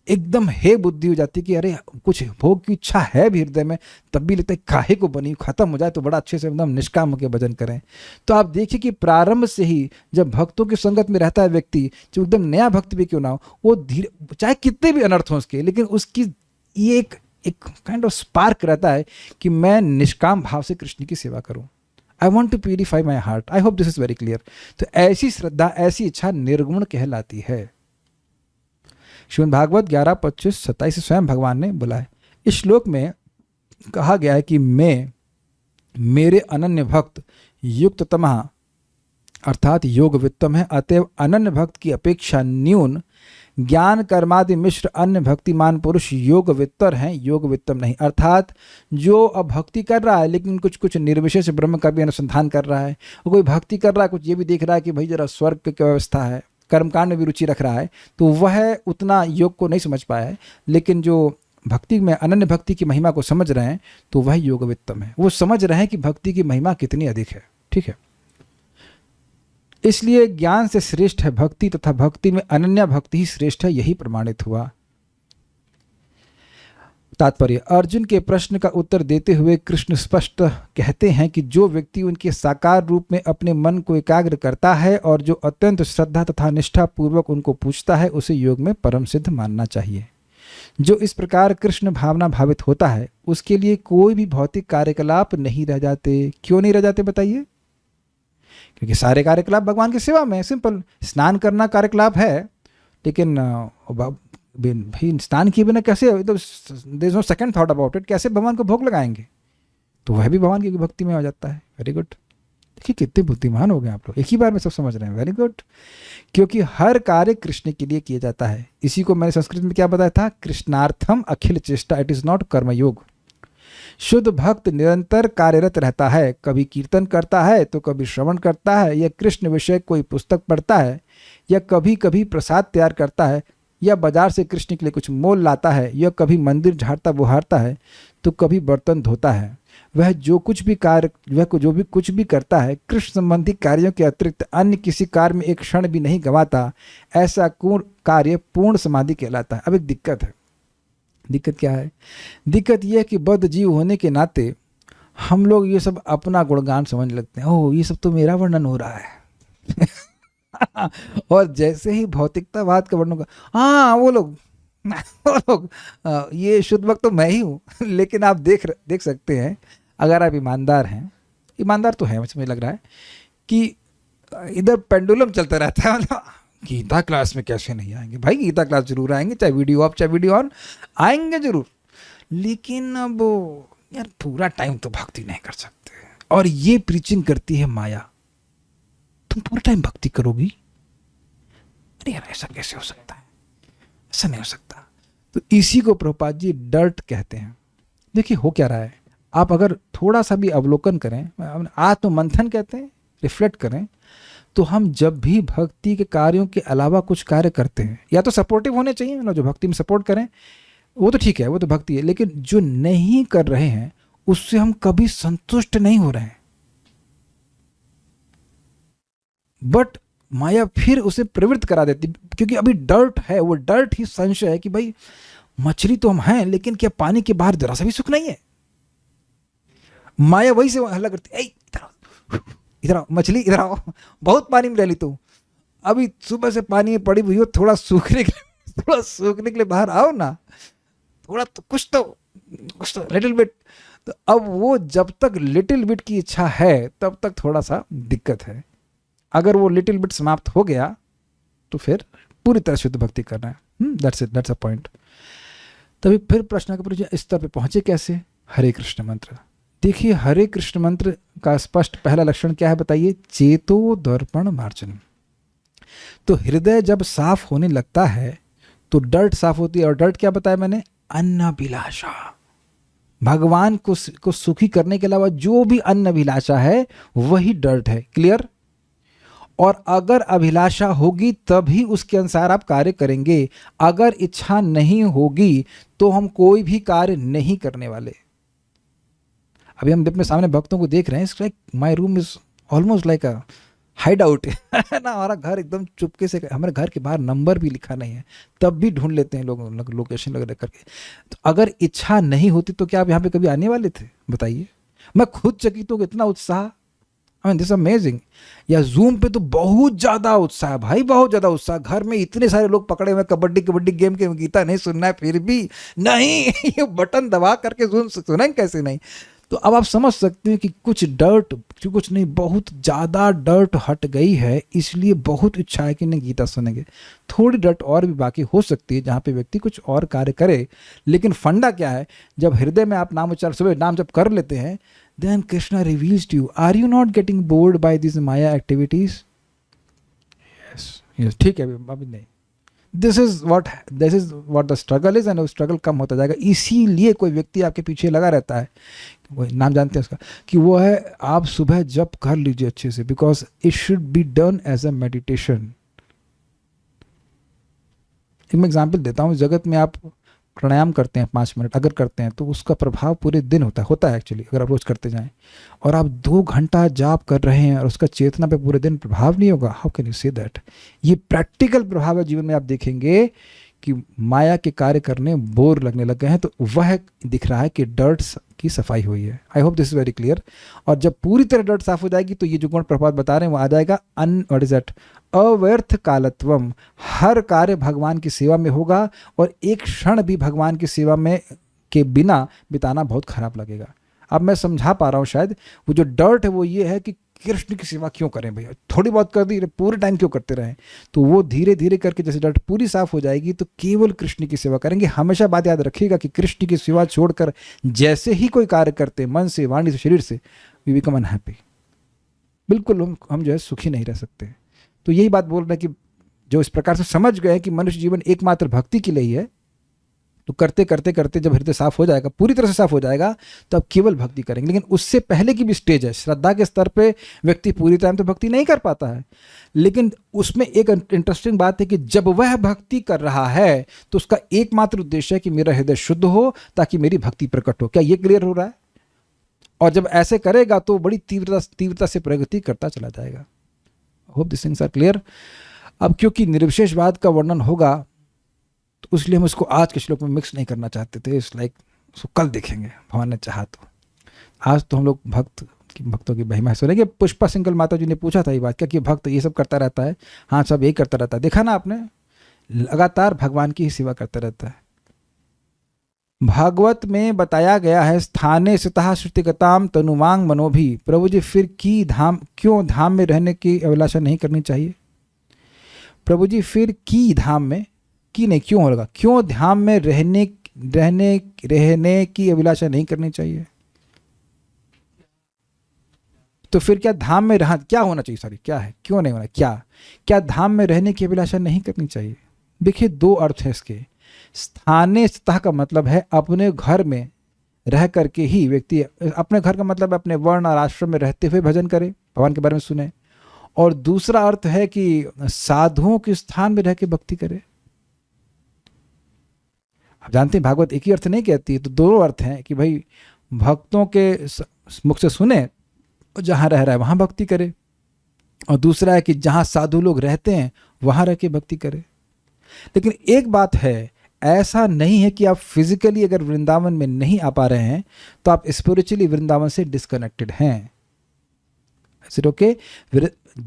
एकदम हे बुद्धि हो जाती है कि अरे कुछ भोग की इच्छा है भी हृदय में, तब भी लगता है काहे को बनी, खत्म हो जाए तो बड़ा अच्छे से एकदम निष्काम होकर भजन करें। तो आप देखिए कि प्रारंभ से ही जब भक्तों की संगत में रहता है व्यक्ति, जो एकदम नया भक्त भी क्यों ना हो, वो धीरे, चाहे कितने भी अनर्थ हो उसके, लेकिन उसकी ये एक काइंड ऑफ स्पार्क रहता है कि मैं निष्काम भाव से कृष्ण की सेवा करूं। I want to purify my heart. I hope this is very clear. तो ऐसी श्रद्धा, ऐसी इच्छा निर्गुण कहलाती है। श्रीमद् भागवत 11:25-27 स्वयं भगवान ने बोला है। इस श्लोक में कहा गया है कि मैं मेरे अनन्य भक्त युक्ततमः अर्थात योग वित्तम है, अतएव अनन्य भक्त की अपेक्षा न्यून ज्ञान कर्मादि मिश्र अन्य भक्तिमान पुरुष योग वित्तर हैं, योग वित्तम नहीं। अर्थात जो अब भक्ति कर रहा है लेकिन कुछ निर्विशेष ब्रह्म का भी अनुसंधान कर रहा है, और कोई भक्ति कर रहा है कुछ ये भी देख रहा है कि भाई जरा स्वर्ग की व्यवस्था है, कर्मकांड में भी रुचि रख रहा है, तो वह उतना योग को नहीं समझ पाया है। लेकिन जो भक्ति में अनन्य भक्ति की महिमा को समझ रहे हैं तो वह योग वित्तम है। वो समझ रहे हैं कि भक्ति की महिमा कितनी अधिक है। ठीक है, इसलिए ज्ञान से श्रेष्ठ है भक्ति, तथा भक्ति में अनन्या भक्ति ही श्रेष्ठ है, यही प्रमाणित हुआ। तात्पर्य, अर्जुन के प्रश्न का उत्तर देते हुए कृष्ण स्पष्ट कहते हैं कि जो व्यक्ति उनके साकार रूप में अपने मन को एकाग्र करता है और जो अत्यंत श्रद्धा तथा निष्ठा पूर्वक उनको पूछता है, उसे योग में परम सिद्ध मानना चाहिए। जो इस प्रकार कृष्ण भावना भावित होता है उसके लिए कोई भी भौतिक कार्यकलाप नहीं रह जाते। क्यों नहीं रह जाते बताइए? क्योंकि सारे कार्यकलाप भगवान की सेवा में है। सिंपल, स्नान करना कार्यकलाप है, लेकिन भाई स्नान किए बिना कैसे, तो there is no second thought about it, कैसे भगवान को भोग लगाएंगे? तो वह भी भगवान की भक्ति में हो जाता है। Very good. देखिए कितने बुद्धिमान हो गए आप लोग, एक ही बार में सब समझ रहे हैं। Very good. क्योंकि हर कार्य कृष्ण के लिए किया जाता है। इसी को मैंने संस्कृत में क्या बताया था? कृष्णार्थम अखिल चेष्टा, इट इज नॉट कर्मयोग। शुद्ध भक्त निरंतर कार्यरत रहता है, कभी कीर्तन करता है तो कभी श्रवण करता है, या कृष्ण विषय कोई पुस्तक पढ़ता है, या कभी कभी प्रसाद तैयार करता है, या बाजार से कृष्ण के लिए कुछ मोल लाता है, या कभी मंदिर झाड़ता बुहारता है, तो कभी बर्तन धोता है। वह जो कुछ भी करता है कृष्ण संबंधी कार्यों के अतिरिक्त अन्य किसी कार्य में एक क्षण भी नहीं गंवाता। ऐसा कार्य पूर्ण समाधि कहलाता है। अब एक दिक्कत है। दिक्कत क्या है? दिक्कत यह है कि बद्ध जीव होने के नाते हम लोग ये सब अपना गुणगान समझ लगते हैं। ओह, ये सब तो मेरा वर्णन हो रहा है। और जैसे ही भौतिकतावाद का वर्णन, हाँ वो लोग ये शुद्ध भक्त तो मैं ही हूँ। लेकिन आप देख सकते हैं, अगर आप ईमानदार हैं, ईमानदार तो है मुझे लग रहा है, कि इधर पेंडुलम चलता रहता है। मतलब गीता क्लास में कैसे नहीं आएंगे भाई? गीता क्लास जरूर आएंगे, चाहे वीडियो ऑफ चाहे वीडियो ऑन, आएंगे जरूर। लेकिन अब यार पूरा टाइम तो भक्ति नहीं कर सकते। और ये प्रीचिंग करती है माया, तुम पूरा टाइम भक्ति करोगी? अरे यार ऐसा कैसे हो सकता है? ऐसा नहीं हो सकता। तो इसी को प्रभुपाद जी डर्ट कहते हैं। देखिए हो क्या रहा है, आप अगर थोड़ा सा भी अवलोकन करें, आत्ममंथन कहते हैं, रिफ्लेक्ट करें, तो हम जब भी भक्ति के कार्यों के अलावा कुछ कार्य करते हैं, या तो सपोर्टिव होने चाहिए ना, जो भक्ति में सपोर्ट करें वो तो ठीक है, वो तो भक्ति है, लेकिन जो नहीं कर रहे हैं उससे हम कभी संतुष्ट नहीं हो रहे हैं। बट माया फिर उसे प्रवृत्त करा देती, क्योंकि अभी डर्ट है, वो डर्ट ही संशय है कि भाई मछली तो हम हैं, लेकिन क्या पानी के बाहर जरा सा भी सुख नहीं है? माया वही से हल्ला करती है, इधर आओ मछली, इधर आओ, बहुत पानी में रह ली तू, अभी सुबह से पानी में पड़ी हुई हो, थोड़ा सूखने के लिए बाहर आओ ना, थोड़ा तो कुछ तो लिटिल बिट। तो अब वो जब तक लिटिल बिट की इच्छा है तब तक थोड़ा सा दिक्कत है। अगर वो लिटिल बिट समाप्त हो गया तो फिर पूरी तरह शुद्ध भक्ति करना है। That's a point. तभी फिर प्रश्न का स्तर पे पहुंचे कैसे? हरे कृष्ण मंत्र। देखिए हरे कृष्ण मंत्र का स्पष्ट पहला लक्षण क्या है बताइए? चेतो दर्पण मार्जन। तो हृदय जब साफ होने लगता है तो डर्ट साफ होती है। और डर्ट क्या बताया मैंने? अन्नाभिलाषा। भगवान को सुखी करने के अलावा जो भी अन्नाभिलाषा है वही डर्ट है। क्लियर? और अगर अभिलाषा होगी तभी उसके अनुसार आप कार्य करेंगे। अगर इच्छा नहीं होगी तो हम कोई भी कार्य नहीं करने वाले। अभी हम अपने सामने भक्तों को देख रहे हैं, it's like my room is almost like a hide out है ना। हमारा घर एकदम चुपके से, हमारे घर के बाहर नंबर भी लिखा नहीं है, तब भी ढूंढ लेते हैं लोग लोकेशन वगैरह करके। तो अगर इच्छा नहीं होती तो क्या आप यहाँ पे कभी आने वाले थे बताइए? मैं खुद चकित हूँ, इतना उत्साह, आई मीन दिस अमेजिंग। या जूम पे तो बहुत ज़्यादा उत्साह है भाई, बहुत ज़्यादा उत्साह। घर में इतने सारे लोग पकड़े हुए कबड्डी गेम के, गीता नहीं सुनना है फिर भी नहीं, ये बटन दबा करके जूम सुनेंगे कैसे नहीं? तो अब आप समझ सकते हैं कि कुछ डर्ट, कुछ नहीं, बहुत ज़्यादा डर्ट हट गई है, इसलिए बहुत इच्छा है कि नहीं गीता सुनेंगे। थोड़ी डर्ट और भी बाकी हो सकती है जहाँ पे व्यक्ति कुछ और कार्य करे। लेकिन फंडा क्या है? जब हृदय में आप नाम उच्चारण सुबह नाम जब कर लेते हैं, then Krishna reveals to you, are you not getting bored by these Maya activities? Yes, ठीक है, अभी नहीं। This is what the struggle is, and वो struggle कम होता जाएगा। इसीलिए कोई व्यक्ति आपके पीछे लगा रहता है, वो नाम जानते हैं उसका, कि वो है आप सुबह जप कर लीजिए अच्छे से, because it should be done as a meditation। एक मैं एग्जाम्पल देता हूँ। जगत में आप प्राणायाम करते हैं 5 मिनट अगर करते हैं तो उसका प्रभाव पूरे दिन होता है एक्चुअली, अगर आप रोज करते जाएं। और आप 2 घंटा जाप कर रहे हैं और उसका चेतना पे पूरे दिन प्रभाव नहीं होगा, how can you say that? ये प्रैक्टिकल प्रभाव है जीवन में। आप देखेंगे कि माया के कार्य करने बोर लगने लग गए हैं, तो वह दिख रहा है कि डर्ट की सफाई हुई है। आई hope this is very clear. और जब पूरी तरह डर्ट साफ हो जाएगी तो ये जो गुण प्रभात बता रहे हैं वो आ जाएगा व्हाट इज दैट, अव्यर्थ कालत्वम। हर कार्य भगवान की सेवा में होगा और एक क्षण भी भगवान की सेवा में के बिना बिताना बहुत खराब लगेगा। अब मैं समझा पा रहा हूँ शायद। वो जो डर्ट है वो ये है कि कृष्ण की सेवा क्यों करें भैया, थोड़ी बहुत कर दी, पूरे टाइम क्यों करते रहें। तो वो धीरे धीरे करके जैसे डर्ट पूरी साफ हो जाएगी तो केवल कृष्ण की सेवा करेंगे। हमेशा बात याद रखिएगा कि कृष्ण की सेवा छोड़कर जैसे ही कोई कार्य करते मन से, वाणी से, शरीर से, वी बिकम अनहैप्पी। बिल्कुल हम जो है सुखी नहीं रह सकते। तो यही बात बोल रहे हैं कि जो इस प्रकार से समझ गए कि मनुष्य जीवन एकमात्र भक्ति के लिए ही है, तो करते करते करते जब हृदय साफ हो जाएगा, पूरी तरह से साफ हो जाएगा, तो अब केवल भक्ति करेंगे। लेकिन उससे पहले की भी स्टेज है। श्रद्धा के स्तर पे व्यक्ति पूरी टाइम तो भक्ति नहीं कर पाता है, लेकिन उसमें एक इंटरेस्टिंग बात है कि जब वह भक्ति कर रहा है तो उसका एकमात्र उद्देश्य है कि मेरा हृदय शुद्ध हो ताकि मेरी भक्ति प्रकट हो। क्या ये क्लियर हो रहा है? और जब ऐसे करेगा तो बड़ी तीव्रता से प्रगति करता चला जाएगा। Hope this things are clear. अब क्योंकि निर्विशेषवाद का वर्णन होगा तो इसलिए हम उसको आज के श्लोक में मिक्स नहीं करना चाहते थे। इट्स लाइक उसको कल देखेंगे भगवान ने चाहा तो। आज तो हम लोग भक्तों की महिमा सुनेंगे। पुष्पा सिंगल माता जी ने पूछा था ये बात, क्या कि भक्त ये सब करता रहता है? हाँ, सब यही करता रहता है। देखा ना आपने, लगातार भगवान की ही सेवा करता रहता है। भागवत में बताया गया है, स्थाने स्थितः श्रुतिगताम तनुवांग मनोभी। प्रभु जी फिर क्यों धाम में रहने की अभिलाषा नहीं करनी चाहिए? प्रभु जी फिर की धाम में, की नहीं क्यों होगा, क्यों धाम में रहने की अभिलाषा नहीं करनी चाहिए? तो फिर क्या धाम में क्या होना चाहिए? सॉरी, क्या है, क्यों नहीं होना, क्या धाम में रहने की अभिलाषा नहीं करनी चाहिए? देखिए, दो अर्थ है इसके। स्थाने स्थितः का मतलब है अपने घर में रह करके ही व्यक्ति, अपने घर का मतलब अपने वर्ण और आश्रम में रहते हुए भजन करे, भगवान के बारे में सुने। और दूसरा अर्थ है कि साधुओं के स्थान में रह के भक्ति करे। आप जानते हैं भागवत एक ही अर्थ नहीं कहती, तो दो अर्थ हैं कि भाई भक्तों के मुख से सुने और जहाँ रह रहा है वहाँ भक्ति करे, और दूसरा है कि जहाँ साधु लोग रहते हैं वहाँ रह के भक्ति करे। लेकिन एक बात है, ऐसा नहीं है कि आप फिजिकली अगर वृंदावन में नहीं आ पा रहे हैं तो आप स्पिरिचुअली वृंदावन से डिस्कनेक्टेड हैं। ओके,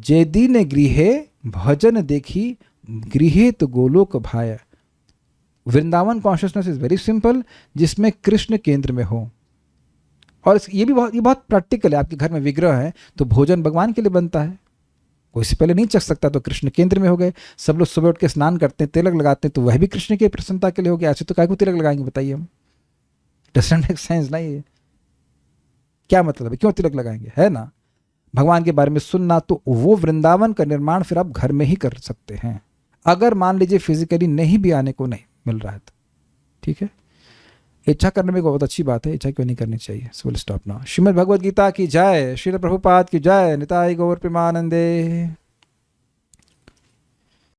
जेदी ने गृहे भजन देखी, गृहे तो गोलोक भाया। Vrindavan consciousness is very simple, जिसमें कृष्ण केंद्र में हो। और ये बहुत प्रैक्टिकल है। आपके घर में विग्रह है तो भोजन भगवान के लिए बनता है, कोई से पहले नहीं चख सकता, तो कृष्ण केंद्र में हो गए। सब लोग सुबह उठ के स्नान करते हैं, तिलक लगाते हैं, तो वह भी कृष्ण की प्रसन्नता के लिए हो गया। ऐसे तो काय को तिलक लगाएंगे बताइए? हम डजंट मेक सेंस नहीं है। क्या मतलब है, क्यों तिलक लगाएंगे, है ना? भगवान के बारे में सुनना, तो वो वृंदावन का निर्माण फिर आप घर में ही कर सकते हैं, अगर मान लीजिए फिजिकली नहीं भी आने को नहीं मिल रहा है तो। ठीक है, इच्छा करने में बहुत अच्छी बात है, इच्छा क्यों नहीं करनी चाहिए। So will stop now. Shrimad Bhagavad Gita की जय, श्रील प्रभुपाद की जय, निताई गौर प्रेमानंदे।